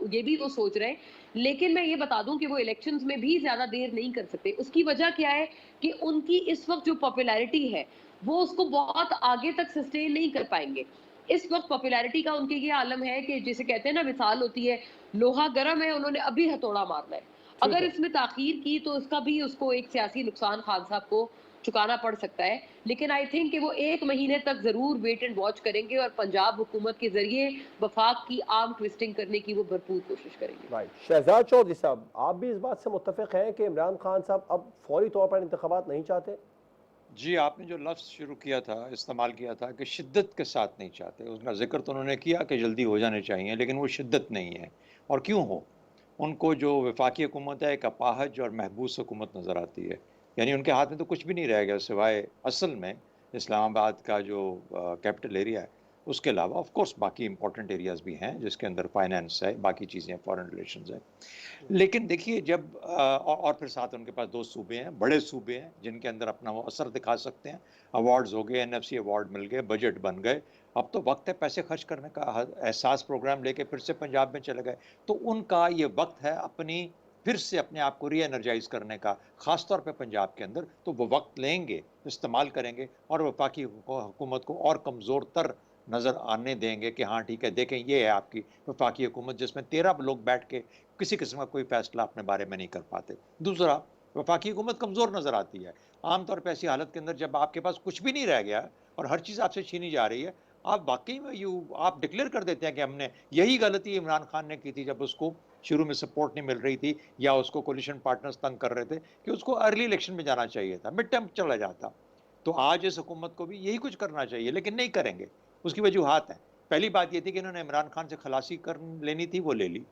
ये भी वो सोच रहे हैं। लेकिन मैं ये बता दूं कि वो इलेक्शंस में भी ज्यादा देर नहीं कर सकते। उसकी वजह क्या है कि उनकी इस वक्त जो पॉपुलैरिटी है वो उसको बहुत आगे तक सस्टेन नहीं कर पाएंगे। इस वक्त पॉपुलैरिटी का उनके ये आलम है कि जिसे कहते हैं ना, मिसाल होती है लोहा गर्म है, उन्होंने अभी हथौड़ा मारना है। अगर इसमें ताखीर की तो इसका भी उसको एक सियासी नुकसान खान साहब को चुकाना पड़ सकता है। लेकिन आई थिंक कि वो 1 महीने तक जरूर वेट एंड वॉच करेंगे और पंजाब हुकूमत के जरिए वफाक की आर्म ट्विस्टिंग करने की वो भरपूर कोशिश करेंगे। राइट, शहजाद चौधरी साहब, आप भी इस बात से मुत्तफिक हैं कि इमरान खान साहब अब फौरी तौर पर इंतखाबात नहीं चाहते? जी, आपने जो लफ्ज़ शुरू किया था, इस्तेमाल किया था कि शिद्दत के साथ नहीं चाहते, उसका ज़िक्र तो उन्होंने किया कि जल्दी हो जाने चाहिए, लेकिन वो शिद्दत नहीं है। और क्यों हो? उनको जो वफाकी हुकूमत है एक अपाहज और महबूस हुकूमत नज़र आती है। यानी उनके हाथ में तो कुछ भी नहीं रह गया सिवाय असल में इस्लामाबाद का जो कैपिटल एरिया है, उसके अलावा ऑफ कोर्स बाकी इंपॉर्टेंट एरियाज़ भी हैं जिसके अंदर फाइनेंस है, बाकी चीज़ें फॉरेन रिलेशंस है। लेकिन देखिए जब और फिर साथ उनके पास 2 सूबे हैं, बड़े सूबे हैं जिनके अंदर अपना वो असर दिखा सकते हैं। अवार्ड्स हो गए, एनएफसी अवार्ड मिल गए, बजट बन गए। अब तो वक्त है पैसे खर्च करने का। एहसास प्रोग्राम लेके फिर से पंजाब में चले गए। तो उनका ये वक्त है अपनी फिर से अपने आप को री एनर्जाइज करने का, ख़ास तौर पे पंजाब के अंदर। तो वो वक्त लेंगे, इस्तेमाल करेंगे और वफाकी हुकूमत को और कमज़ोर तर नज़र आने देंगे कि हाँ ठीक है, देखें ये है आपकी वफाकी हुकूमत जिसमें 13 लोग बैठ के किसी किस्म का कोई फैसला अपने बारे में नहीं कर पाते। दूसरा, वफाकी हुकूमत कमज़ोर नज़र आती है। आम तौर पे ऐसी हालत के अंदर जब आपके पास कुछ भी नहीं रह गया और हर चीज़ आपसे छीनी जा रही है, आप वाक़ई में आप डिक्लेयर कर देते हैं कि हमने यही गलती इमरान खान ने की थी जब उसको शुरू में सपोर्ट नहीं मिल रही थी या उसको कोलिशन पार्टनर्स तंग कर रहे थे कि उसको अर्ली इलेक्शन में जाना चाहिए था, मिड टर्म चला जाता। तो आज इस हुकूमत को भी यही कुछ करना चाहिए, लेकिन नहीं करेंगे। उसकी वजूहात हैं। पहली बात ये थी कि इन्होंने इमरान खान से खलासी कर लेनी थी, वो ले ली।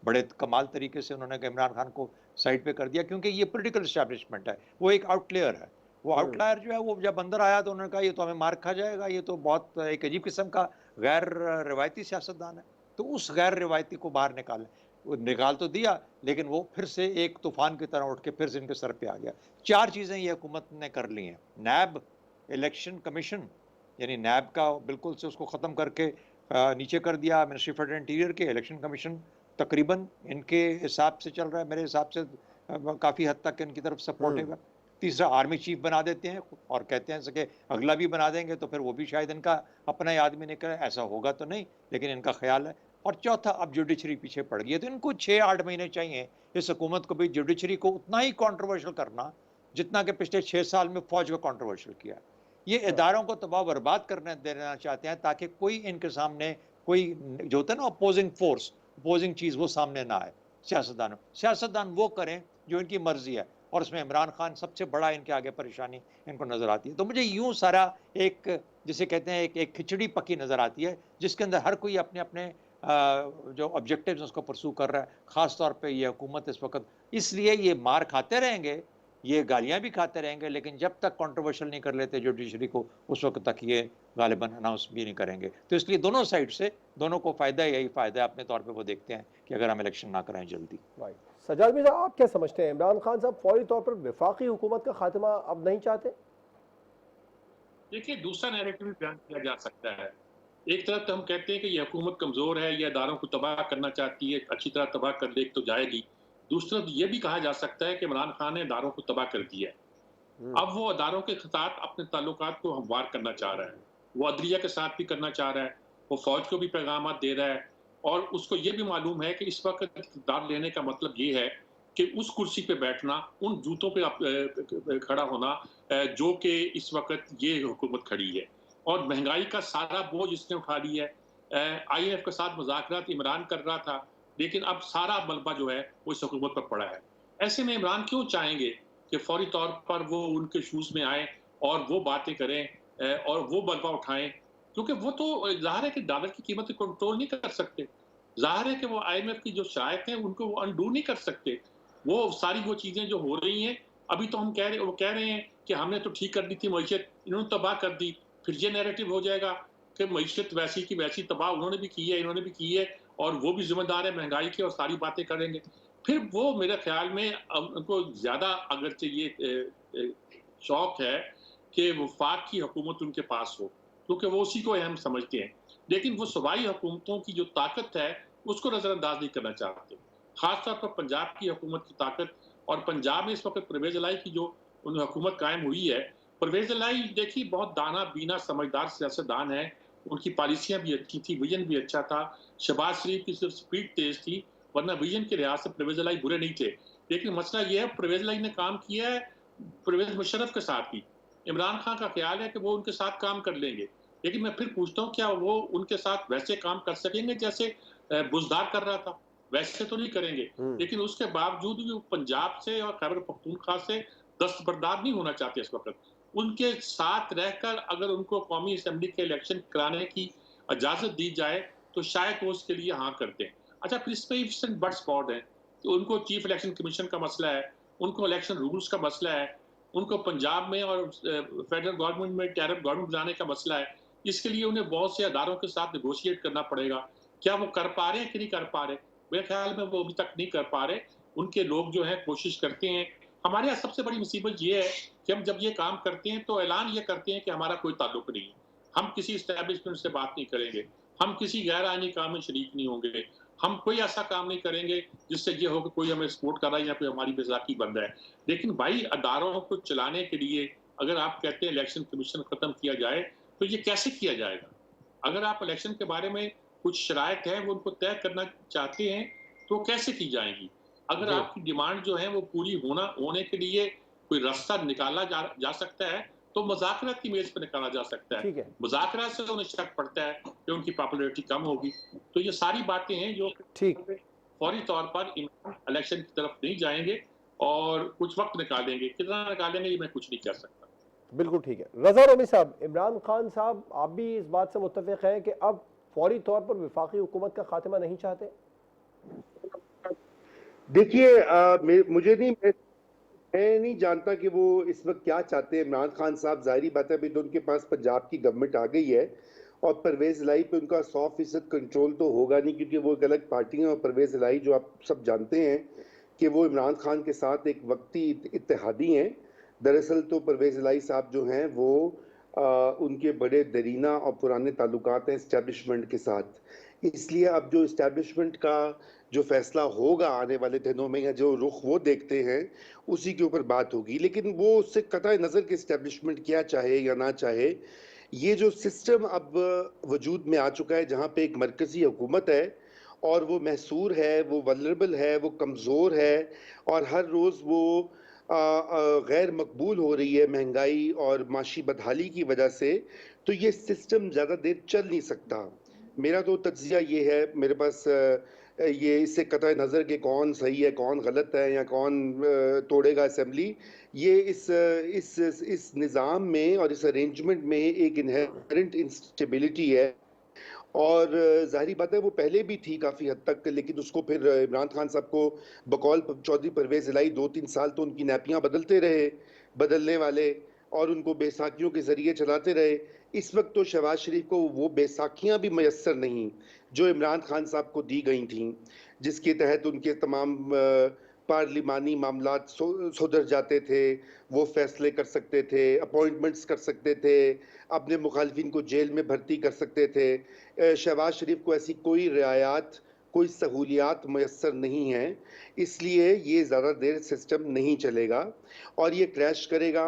बड़े कमाल तरीके से उन्होंने इमरान खान को साइड पे कर दिया क्योंकि ये पॉलिटिकल एस्टैब्लिशमेंट है, वो एक आउटलेयर है। वो आउटलायर जो है वो जब अंदर आया तो उन्होंने कहा ये तो हमें मार खा जाएगा, ये तो बहुत एक अजीब किस्म का गैर रिवायती सियासतदान है। तो उस गैर रिवायती को बाहर निकालें। वो निकाल तो दिया लेकिन वो फिर से एक तूफान की तरह उठ के फिर से इनके सर पे आ गया। 4 चीज़ें ये हुकूमत ने कर ली हैं। नैब इलेक्शन कमीशन यानी नैब का बिल्कुल से उसको ख़त्म करके नीचे कर दिया। मिनिस्ट्री फॉर इंटीरियर के इलेक्शन कमीशन तकरीबन इनके हिसाब से चल रहा है, मेरे हिसाब से काफ़ी हद तक इनकी तरफ सपोर्टिव है। तीसरा, आर्मी चीफ बना देते हैं और कहते हैं कि अगला भी बना देंगे तो फिर वो भी शायद इनका अपना ही आदमी निकले। ऐसा होगा तो नहीं, लेकिन इनका ख्याल है। और चौथा, अब जुडिशरी पीछे पड़ गई है तो इनको 6-8 महीने चाहिए इस हुकूमत को भी जुडिशरी को उतना ही कंट्रोवर्शियल करना जितना कि पिछले 6 साल में फौज को कंट्रोवर्शियल किया। ये इदारों को तबाह बर्बाद करने देना चाहते हैं ताकि कोई इनके सामने कोई जो होता है ना अपोजिंग फोर्स, अपोजिंग चीज़ वो सामने ना आए। सियासतदान वो करें जो इनकी मर्जी है और उसमें इमरान खान सबसे बड़ा इनके आगे परेशानी इनको नज़र आती है। तो मुझे यूँ सारा एक जिसे कहते हैं एक खिचड़ी पकी नज़र आती है जिसके अंदर हर कोई अपने अपने जो ऑब्जेक्टिव्स उसको परसू कर रहा है। ख़ास तौर पे ये हुकूमत इस वक्त इसलिए ये मार खाते रहेंगे, ये गालियाँ भी खाते रहेंगे, लेकिन जब तक कंट्रोवर्शियल नहीं कर लेते जुडिशरी को उस वक्त तक ये गालिबन अनाउंस भी नहीं करेंगे। तो इसलिए दोनों साइड से दोनों को फ़ायदा यही फ़ायदा है। अपने तौर पे वो देखते हैं कि अगर हम इलेक्शन ना कराएं जल्दी। राइट, सज्जाद मिर्ज़ा आप क्या समझते हैं, इमरान खान साहब फौरी तौर पर वफाकी हुकूमत का खात्मा अब नहीं चाहते? देखिए, दूसरा नैरेटिव भी बयान किया जा सकता है। एक तरफ तो हम कहते हैं कि ये हुकूमत कमज़ोर है, ये इदारों को तबाह करना चाहती है, अच्छी तरह तबाह कर दे तो जाएगी। दूसरी तरफ ये भी कहा जा सकता है कि इमरान खान ने इदारों को तबाह कर दिया है। अब वो इदारों के साथ अपने ताल्लुकात को हमवार करना चाह रहा है। वो अदलिया के साथ भी करना चाह रहा है, वो फौज को भी पैगाम दे रहा है और उसको ये भी मालूम है कि इस वक्त इक़्तिदार लेने का मतलब ये है कि उस कुर्सी पे बैठना, उन जूतों पे खड़ा होना जो कि इस वक्त ये हुकूमत खड़ी है। और महंगाई का सारा बोझ इसने उठा लिया है। IMF के साथ मुज़ाकरात इमरान कर रहा था, लेकिन अब सारा मलबा जो है वो इस हुकूमत पर पड़ा है। ऐसे में इमरान क्यों चाहेंगे कि फौरी तौर पर वो उनके शूज़ में आए और वो बातें करें और वो मलबा उठाएं, क्योंकि वो तो ज़ाहिर है कि डॉलर की कीमत को कंट्रोल नहीं कर सकते। ज़ाहिर है कि वो IMF की जो शराइत हैं उनको वो अनडू नहीं कर सकते। वो सारी वो चीज़ें जो हो रही हैं, अभी तो वो कह रहे हैं कि हमने तो ठीक कर दी थी मईशत, इन्होंने तबाह कर दी। फिर ये नैरेटिव हो जाएगा कि मईशत वैसी की वैसी तबाह उन्होंने भी की है, इन्होंने भी की है और वो भी जिम्मेदार है महंगाई के और सारी बातें करेंगे। फिर वो मेरे ख्याल में उनको ज़्यादा अगरचे ये शौक है कि वफाक की हुकूमत उनके पास हो, क्योंकि वो उसी को अहम समझते हैं। लेकिन वो सूबाई हुकूमतों की जो ताकत है उसको नज़रअंदाज नहीं करना चाहते। ख़ासतौर पर पंजाब की हुकूमत की ताकत, और पंजाब में इस वक्त परवेज़ इलाही की जो हुकूमत कायम हुई है, परवेज़ इलाही देखिए बहुत दाना बीना समझदार सियासतदान है। उनकी पॉलिसियाँ भी अच्छी थी, विजन भी अच्छा था। शहबाज शरीफ की सिर्फ स्पीड तेज़ थी, वरना विजन के लिहाज से परवेज़ इलाही बुरे नहीं थे। लेकिन मसला ये है परवेज़ इलाही ने काम किया है परवेज़ मुशर्रफ के साथ ही। इमरान खान का ख्याल है कि वो उनके साथ काम कर लेंगे, लेकिन मैं फिर पूछता हूँ क्या वो उनके साथ वैसे काम कर सकेंगे जैसे बुज़दार कर रहा था? वैसे तो नहीं करेंगे। लेकिन उसके बावजूद भी वो पंजाब से और खैबर पख्तूनख्वा से दस्तबरदार नहीं होना चाहते इस वक्त। उनके साथ रहकर अगर उनको कौमी असेंबली के इलेक्शन कराने की इजाज़त दी जाए तो शायद वो उसके लिए हाँ करते हैं। अच्छा, फिर इसमें बर्ड स्पॉट है तो उनको चीफ इलेक्शन कमीशन का मसला है, उनको इलेक्शन रूल्स का मसला है, उनको पंजाब में और फेडरल गवर्नमेंट में टैरिफ गवर्नमेंट बनाने का मसला है। इसके लिए उन्हें बहुत से अदारों के साथ नेगोशिएट करना पड़ेगा। क्या वो कर पा रहे हैं कि नहीं कर पा रहे? मेरे ख्याल में वो अभी तक नहीं कर पा रहे। उनके लोग जो है कोशिश करते हैं। हमारे यहाँ सबसे बड़ी मुसीबत ये है कि हम जब ये काम करते हैं तो ऐलान ये करते हैं कि हमारा कोई ताल्लुक नहीं है, हम किसी इस्टेब्लिशमेंट से बात नहीं करेंगे, हम किसी गैर आईनी काम में शरीक नहीं होंगे, हम कोई ऐसा काम नहीं करेंगे जिससे ये हो कि कोई हमें सपोर्ट कर रहा है या कोई हमारी बेज़ाकी बन रहा है। लेकिन भाई अदारों को चलाने के लिए अगर आप कहते हैं इलेक्शन कमीशन खत्म किया जाए तो ये कैसे किया जाएगा? अगर आप इलेक्शन के बारे में कुछ शराइत है वो उनको तय करना चाहते हैं तो कैसे की जाएंगी? अगर जी। आपकी डिमांड जो है वो पूरी होने के लिए कोई रास्ता निकाला जा सकता है तो मुज़ाकरात की मेज पर निकाला जा सकता है। ठीक है, मुज़ाकरात से उन्हें शक पड़ता है कि उनकी पॉपुलैरिटी कम होगी। तो ये सारी बातें हैं जो ठीक। फौरी तौर पर इलेक्शन की तरफ नहीं जाएंगे और कुछ वक्त निकालेंगे। कितना निकालेंगे ये मैं कुछ नहीं कह सकता। बिल्कुल ठीक है। रज़ा रोमी साहब, इमरान खान साहब, आप भी इस बात से मुत्तफ़िक़ हैं कि अब फौरी तौर पर वफाकी हुकूमत का खात्मा नहीं चाहते? देखिए, मुझे नहीं मैं नहीं जानता कि वो इस वक्त क्या चाहते हैं इमरान खान साहब। जाहिर बात है अभी तो उनके पास पंजाब की गवर्नमेंट आ गई है और परवेज इलाही पे उनका 100% कंट्रोल तो होगा नहीं, क्योंकि वो एक अलग पार्टी है। और परवेज इलाही जो आप सब जानते हैं कि वो इमरान खान के साथ एक वक्ती इत्तेहादी हैं। दरअसल तो परवेज इलाही साहब जो हैं वो उनके बड़े दरीना और पुराने ताल्लुकात हैं इस्टेब्लिशमेंट के साथ। इसलिए अब जो इस्टेब्लिशमेंट का जो फैसला होगा आने वाले दिनों में या जो रुख वो देखते हैं उसी के ऊपर बात होगी। लेकिन वो उससे कतई नज़र के इस्टेब्लिशमेंट क्या चाहे या ना चाहे, ये जो सिस्टम अब वजूद में आ चुका है जहाँ पे एक मरकज़ी हुकूमत है और वो महसूर है, वो वल्नरेबल है, वो कमज़ोर है और हर रोज़ वो गैर मकबूल हो रही है महंगाई और माशी बदहाली की वजह से, तो ये सिस्टम ज़्यादा देर चल नहीं सकता। मेरा तो तज्ज़िया ये है, मेरे पास ये इससे कतई नज़र के कौन सही है कौन गलत है या कौन तोड़ेगा असेंबली, ये इस निज़ाम में और इस अरेंजमेंट में एक इनहेरेंट इंस्टेबिलिटी है। और ज़ाहिर बात है वो पहले भी थी काफ़ी हद तक, लेकिन उसको फिर इमरान खान साहब को बकौल चौधरी परवेज़ इलाही 2-3 साल तो उनकी नैपियाँ बदलते रहे, बदलने वाले, और उनको बैसाखियों के ज़रिए चलाते रहे। इस वक्त तो शहबाज शरीफ को वो बैसाखियाँ भी मैसर नहीं जो इमरान खान साहब को दी गई थीं, जिसके तहत उनके तमाम पार्लिमानी मामलात सुधर जाते थे, वो फैसले कर सकते थे, अपॉइंटमेंट्स कर सकते थे, अपने मुखालिफिन को जेल में भर्ती कर सकते थे। शहबाज शरीफ को ऐसी कोई रियायत, कोई सहूलियात मैसर नहीं है, इसलिए ये ज़्यादा देर सिस्टम नहीं चलेगा और ये क्रैश करेगा।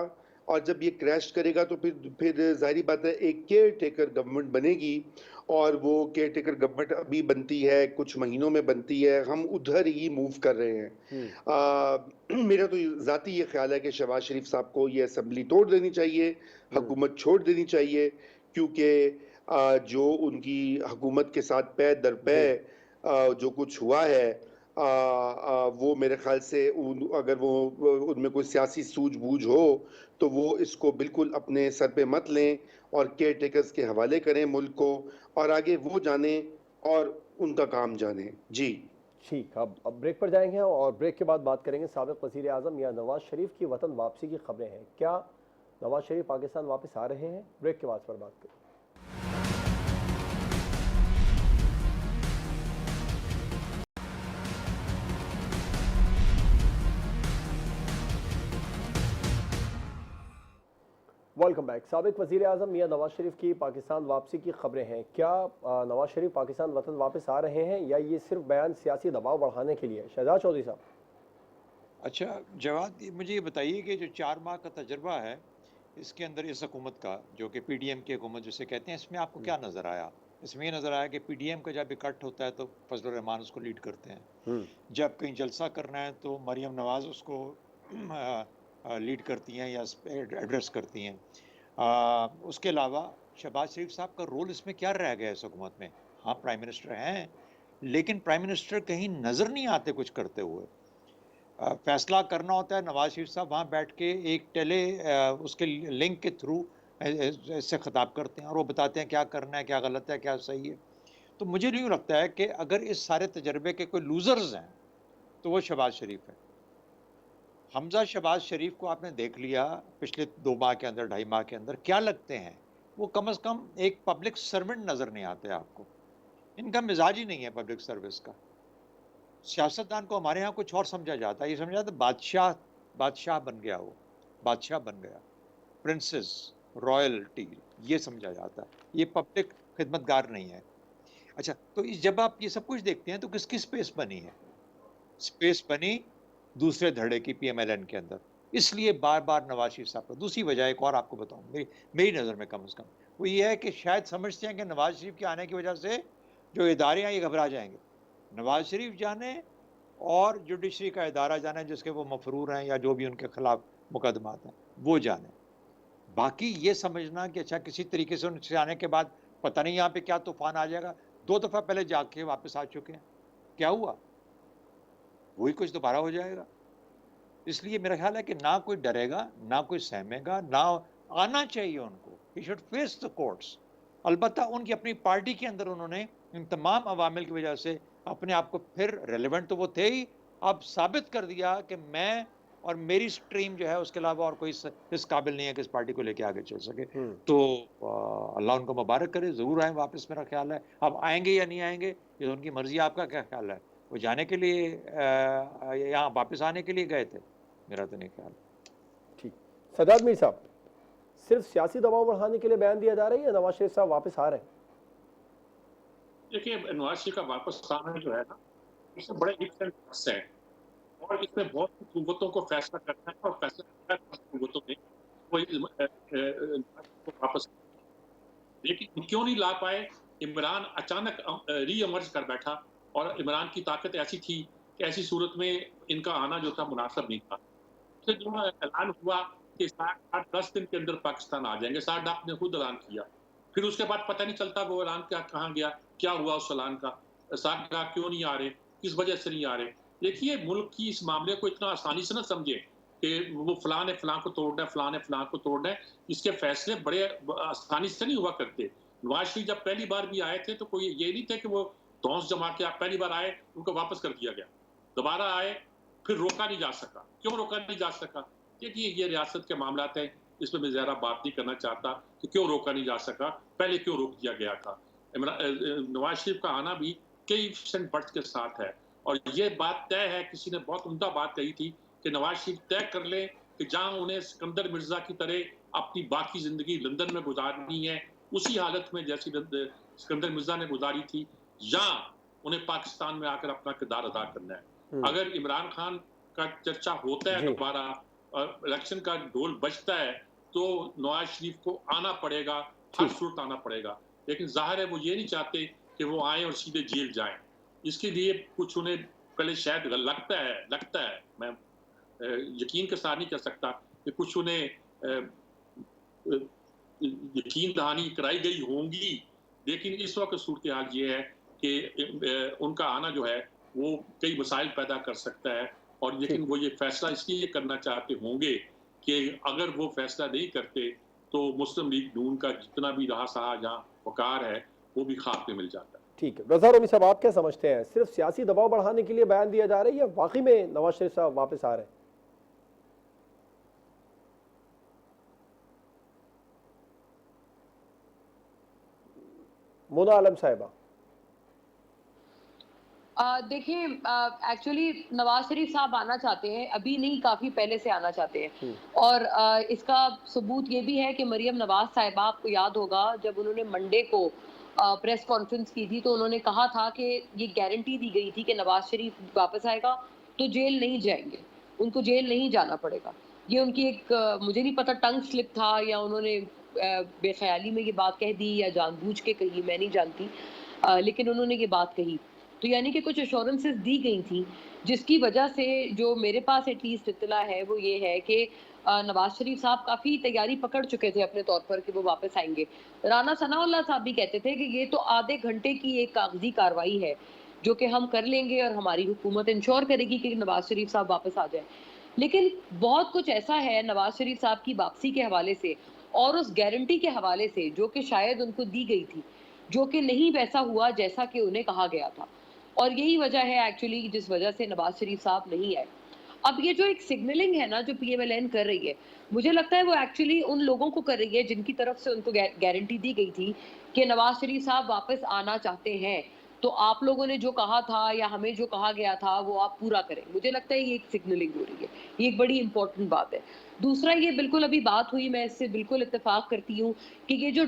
और जब ये क्रैश करेगा तो फिर ज़ाहिर बात है एक केयर टेकर गवर्नमेंट बनेगी और वो केयर टेकर गवर्नमेंट अभी बनती है, कुछ महीनों में बनती है, हम उधर ही मूव कर रहे हैं। मेरा तो ज़ाती ये ख्याल है कि शहबाज शरीफ साहब को ये असेंबली तोड़ देनी चाहिए, हुकूमत छोड़ देनी चाहिए, क्योंकि जो उनकी हुकूमत के साथ पै दर पै जो कुछ हुआ है वो मेरे ख्याल से अगर वो उनमें कोई सियासी सूझबूझ हो तो वो इसको बिल्कुल अपने सर पे मत लें और केयर टेकर्स के हवाले करें मुल्क को, और आगे वो जाने और उनका काम जाने। जी ठीक, अब ब्रेक पर जाएंगे और ब्रेक के बाद बात करेंगे साबिक़ वज़ीर आज़म या नवाज शरीफ की वतन वापसी की खबरें हैं। क्या नवाज शरीफ पाकिस्तान वापस आ रहे हैं? ब्रेक के बाद पर बात करें। Welcome back. साबिक़ वज़ीर आज़म मियां नवाज शरीफ की पाकिस्तान वापसी की खबरें हैं। क्या नवाज शरीफ पाकिस्तान वतन वापस आ रहे हैं या ये सिर्फ बयान सियासी दबाव बढ़ाने के लिए? शहजाद चौधरी साहब। अच्छा जवाद, मुझे ये बताइए कि जो 4 माह का तजर्बा है इसके अंदर इस हुकूमत का, जो कि पीडीएम की हुकूमत जिसे कहते हैं, इसमें आपको क्या नज़र आया? इसमें ये नज़र आया कि पीडीएम का जब इकट्ठ होता है तो फजल रहमान उसको लीड करते हैं, जब कहीं जलसा करना है तो मरियम नवाज़ उसको लीड करती हैं या एड्रेस करती हैं। उसके अलावा शहबाज शरीफ साहब का रोल इसमें क्या रह गया इस हुकूमत में? हाँ, प्राइम मिनिस्टर हैं, लेकिन प्राइम मिनिस्टर कहीं नज़र नहीं आते कुछ करते हुए। फैसला करना होता है, नवाज शरीफ साहब वहाँ बैठ के एक उसके लिंक के थ्रू इससे खिताब करते हैं और वो बताते हैं क्या करना है, क्या गलत है, क्या सही है। तो मुझे नहीं लगता है कि अगर इस सारे तजर्बे के कोई लूजर्स हैं तो वो शहबाज शरीफ है। हमजा शहबाज शरीफ को आपने देख लिया पिछले 2 माह के अंदर, 2.5 माह के अंदर, क्या लगते हैं? वो कम से कम एक पब्लिक सर्वेंट नजर नहीं आते आपको। इनका मिजाज ही नहीं है पब्लिक सर्विस का। सियासतदान को हमारे यहाँ कुछ और समझा जाता है, ये समझा जाता है बादशाह बन गया, वो बादशाह बन गया, प्रिंसेस, रॉयल्टी, ये समझा जाता है। ये पब्लिक खिदमतगार नहीं है। अच्छा, तो जब आप ये सब कुछ देखते हैं तो किसकी स्पेस बनी है? स्पेस बनी दूसरे धड़े की पीएमएलएन के अंदर। इसलिए बार बार नवाज शरीफ साहब को, दूसरी वजह एक और आपको बताऊं, मेरी नज़र में कम से कम, वो ये है कि शायद समझते हैं कि नवाज शरीफ के आने की वजह से जो इदारे हैं ये घबरा जाएंगे। नवाज शरीफ जाने और जुडिशरी का इदारा जाने जिसके वो मफरूर हैं या जो भी उनके खिलाफ मुकदमात हैं वो जाने। बाकी ये समझना कि अच्छा किसी तरीके से उनसे आने के बाद पता नहीं यहाँ पे क्या तूफान आ जाएगा। 2 दफ़ा पहले जाके वापस आ चुके हैं, क्या हुआ? वही कुछ दोबारा हो जाएगा। इसलिए मेरा ख्याल है कि ना कोई डरेगा, ना कोई सहमेगा, ना आना चाहिए उनको। He should face the courts. अलबत्ता उनकी अपनी पार्टी के अंदर उन्होंने इन तमाम अवामिल की वजह से अपने आप को फिर रेलेवेंट तो वो थे ही, अब साबित कर दिया कि मैं और मेरी स्ट्रीम जो है उसके अलावा और कोई इस काबिल नहीं है कि इस पार्टी को लेके आगे चल सके। तो अल्लाह उनको मुबारक करे, ज़रूर आए वापस, मेरा ख्याल है। अब आएंगे या नहीं आएंगे ये उनकी मर्जी। आपका क्या ख्याल है? वो जाने के लिए यहाँ वापस आने के लिए गए थे? मेरा तो नहीं ख्याल। ठीक, सदात मीर साहब, सिर्फ सियासी दबाव बढ़ाने के लिए बयान दिया जा रहा है या नवाज शरीफ साहब वापस आ रहे हैं? देखिए, नवाज शरीफ का वापस आना जो है ना, इसमें बड़े इफ्स है और इसमें बहुत सी कुव्वतों को फैसला करना है और फैसला कुव्वतों ने वो वापस, लेकिन क्यों नहीं ला पाए? इमरान अचानक री इमर्ज कर बैठा और इमरान की ताकत ऐसी थी कि ऐसी सूरत में इनका आना जो था मुनासिब नहीं था। तो जो ऐलान हुआ कि 7-10 दिन के अंदर पाकिस्तान आ जाएंगे, साडाक ने खुद ऐलान किया, फिर उसके बाद पता नहीं चलता वो ऐलान कहाँ गया, क्या हुआ उस ऐलान का, साडाक क्यों नहीं आ रहे, किस वजह से नहीं आ रहे। देखिए, मुल्क की इस मामले को इतना आसानी से ना समझे कि वो फलां ने फलां को तोड़ना है, फलां ने फलां को तोड़ना है। इसके फैसले बड़े आसानी से नहीं हुआ करते। नवाज शरीफ जब पहली बार भी आए थे तो कोई ये नहीं थे कि वो धौंस जमा के, आप पहली बार आए उनको वापस कर दिया गया, दोबारा आए फिर रोका नहीं जा सका। क्यों रोका नहीं जा सका? क्योंकि ये रियासत के मामला हैं, इसमें मैं ज़्यादा बात नहीं करना चाहता कि क्यों रोका नहीं जा सका, पहले क्यों रोक दिया गया था। नवाज शरीफ का आना भी कई % बढ़त के साथ है और ये बात तय है, किसी ने बहुत उम्दा बात कही थी कि नवाज शरीफ तय कर लें कि जहाँ उन्हें सिकंदर मिर्जा की तरह अपनी बाकी ज़िंदगी लंदन में गुजारनी है, उसी हालत में जैसी सिकंदर मिर्जा ने गुजारी थी, या उन्हें पाकिस्तान में आकर अपना किरदार अदा करना है। अगर इमरान खान का चर्चा होता है दोबारा और इलेक्शन का ढोल बजता है तो नवाज शरीफ को आना पड़ेगा, हर सूरत आना पड़ेगा। लेकिन जाहिर है वो ये नहीं चाहते कि वो आए और सीधे जेल जाएं। इसके लिए कुछ उन्हें पहले शायद लगता है, मैं यकीन के साथ नहीं कह सकता कि कुछ उन्हें यकीन दहानी कराई गई होंगी, लेकिन इस वक्त सूरत हाल ये है कि उनका आना जो है वो कई मसाइल पैदा कर सकता है। और लेकिन वो ये फैसला इसलिए करना चाहते होंगे कि अगर वो फैसला नहीं करते तो मुस्लिम लीग नून का जितना भी रहा सहा जहाँ वकार है वो भी खाक में मिल जाता है। ठीक है, रज़ा रोमी साहब, आप क्या समझते हैं? सिर्फ सियासी दबाव बढ़ाने के लिए बयान दिया जा रहा है या वाकई में नवाज शरीफ साहब वापस आ रहे हैं? मोना आलम साहिबा। देखिए, एक्चुअली नवाज शरीफ साहब आना चाहते हैं, अभी नहीं, काफ़ी पहले से आना चाहते हैं। और इसका सबूत ये भी है कि मरियम नवाज साहिबा, आपको याद होगा जब उन्होंने मंडे को प्रेस कॉन्फ्रेंस की थी तो उन्होंने कहा था कि ये गारंटी दी गई थी कि नवाज शरीफ वापस आएगा तो जेल नहीं जाएंगे, उनको जेल नहीं जाना पड़ेगा। ये उनकी एक मुझे नहीं पता टंग स्लिप था या उन्होंने बेख्याली में ये बात कह दी या जानबूझ के कही, मैं नहीं जानती, लेकिन उन्होंने ये बात कही। तो यानी कि कुछ एश्योरेंसेस दी गई थी, जिसकी वजह से जो मेरे पास एटलीस्ट इत्तला है वो ये है कि नवाज शरीफ साहब काफ़ी तैयारी पकड़ चुके थे अपने तौर पर कि वो वापस आएंगे। राना सनाउल्लाह साहब भी कहते थे कि ये तो आधे घंटे की एक कागजी कार्रवाई है जो कि हम कर लेंगे और हमारी हुकूमत इंश्योर करेगी कि नवाज शरीफ साहब वापस आ जाए। लेकिन बहुत कुछ ऐसा है नवाज शरीफ साहब की वापसी के हवाले से और उस गारंटी के हवाले से जो कि शायद उनको दी गई थी, जो कि नहीं वैसा हुआ जैसा कि उन्हें कहा गया था। और यही वजह है एक्चुअली जिस वजह से नवाज शरीफ साहब नहीं आए। अब ये जो एक सिग्नलिंग है ना जो पीएमएलएन कर रही है, मुझे लगता है वो एक्चुअली उन लोगों को कर रही है जिनकी तरफ से उनको गारंटी दी गई थी कि नवाज शरीफ साहब वापस आना चाहते हैं, तो आप लोगों ने जो कहा था या हमें जो कहा गया था वो आप पूरा करें। मुझे लगता है ये एक सिग्नलिंग हो रही है, ये एक बड़ी इंपॉर्टेंट बात है। दूसरा ये बिल्कुल अभी बात हुई, मैं इससे बिल्कुल इत्तेफाक करती हूँ कि ये जो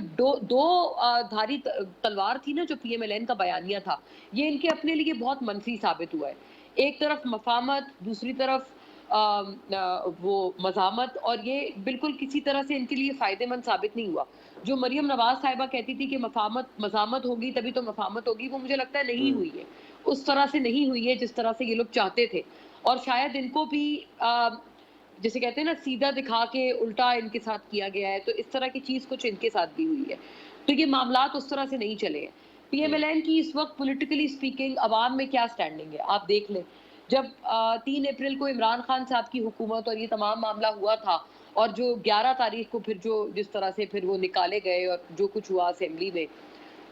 धारी तलवार थी ना जो पीएमएलएन का बयानिया था, ये इनके अपने लिए बहुत मनफी साबित हुआ है। एक तरफ मफामत, दूसरी तरफ वो मज़ामत, और ये बिल्कुल किसी तरह से इनके लिए फ़ायदेमंद साबित नहीं हुआ। जो मरियम नवाज़ साहिबा कहती थी कि मज़ामत होगी तभी तो मफामत होगी, वो मुझे लगता है नहीं हुई है। उस तरह से नहीं हुई है जिस तरह से ये लोग चाहते थे, और शायद इनको भी जिसे कहते हैं ना सीधा दिखा के उल्टा इनके साथ किया गया है, तो इस तरह की चीज़ कुछ इनके साथ भी हुई है। तो ये मामलात उस तरह से नहीं चले हैं। पीएमएलएन की इस वक्त पॉलिटिकली स्पीकिंग अवाम में क्या स्टैंडिंग है, आप देख लें। जब 3 अप्रैल को इमरान खान साहब की हुकूमत और ये तमाम मामला हुआ था, और जो 11 तारीख को फिर जो जिस तरह से फिर वो निकाले गए और जो कुछ हुआ असेंबली में,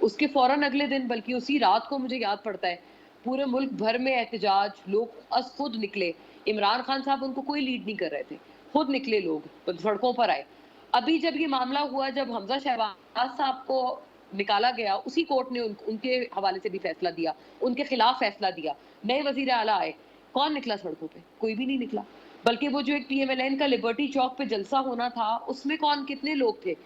उसके फ़ौरन अगले दिन बल्कि उसी रात को मुझे याद पड़ता है, पूरे मुल्क भर में एहतजाज, लोग खुद निकले। इमरान खान साहब उनको कोई लीड नहीं कर रहे थे, खुद निकले लोग, तो सड़कों पर आए। अभी जब ये मामला हुआ, जब हमजा शहबाज साहब को निकाला गया, उसी कोर्ट ने उनके हवाले से भी फैसला दिया, उनके खिलाफ फैसला दिया। नए वजीर आला आए, कौन निकला सड़कों पे? कोई भी नहीं निकला। बल्कि वो जो एक पीएमएलएन का लिबर्टी चौक पे जलसा होना था, उसमें कितने लोग थे?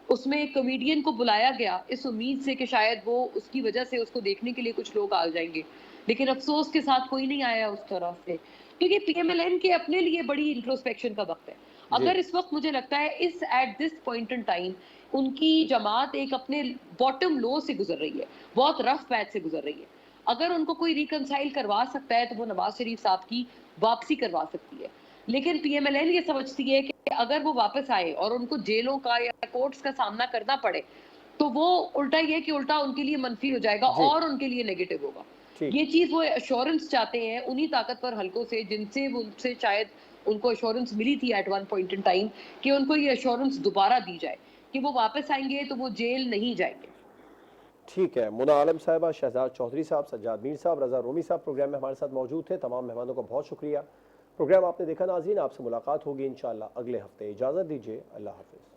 उसमें एक कॉमेडियन को बुलाया गया इस उम्मीद से कि शायद वो उसकी वजह से उसको देखने के लिए कुछ लोग आ जाएंगे, लेकिन अफसोस के साथ कोई नहीं आया उस तरह से, क्योंकि पीएमएलएन के अपने लिए बड़ी इंट्रोस्पेक्शन का वक्त है। अगर इस वक्त मुझे लगता है इस at this point in time उनकी जमात एक अपने बॉटम लो से गुजर रही है, बहुत रफ पैच से गुजर रही है। अगर उनको कोई रिकंसाइल करवा सकता है तो वो नवाज शरीफ साहब की वापसी करवा सकती है, लेकिन पीएमएलएन ये समझती है कि अगर वो वापस आए और उनको जेलों का या कोर्ट्स का सामना करना पड़े, तो वो उल्टा ये कि उल्टा उनके लिए मनफी हो जाएगा और उनके लिए नेगेटिव होगा। ये चीज वो एश्योरेंस चाहते हैं उन्हीं ताकतवर हलकों से जिनसे उनसे शायद उनको एश्योरेंस मिली थी at one point in time, कि उनको ये एश्योरेंस दोबारा दी जाए कि वो वापस आएंगे तो वो जेल नहीं जाएंगे। ठीक है, मुना आलम साहबा, शहजाद चौधरी साहब, सज्जाद मीर साहब, रजा रोमी साहब प्रोग्राम में हमारे साथ मौजूद थे। तमाम मेहमानों का बहुत शुक्रिया। प्रोग्राम आपने देखा नाज़रीन, आपसे मुलाकात होगी इंशाअल्लाह अगले हफ्ते। इजाज़त दीजिए, अल्लाह हाफ़िज़।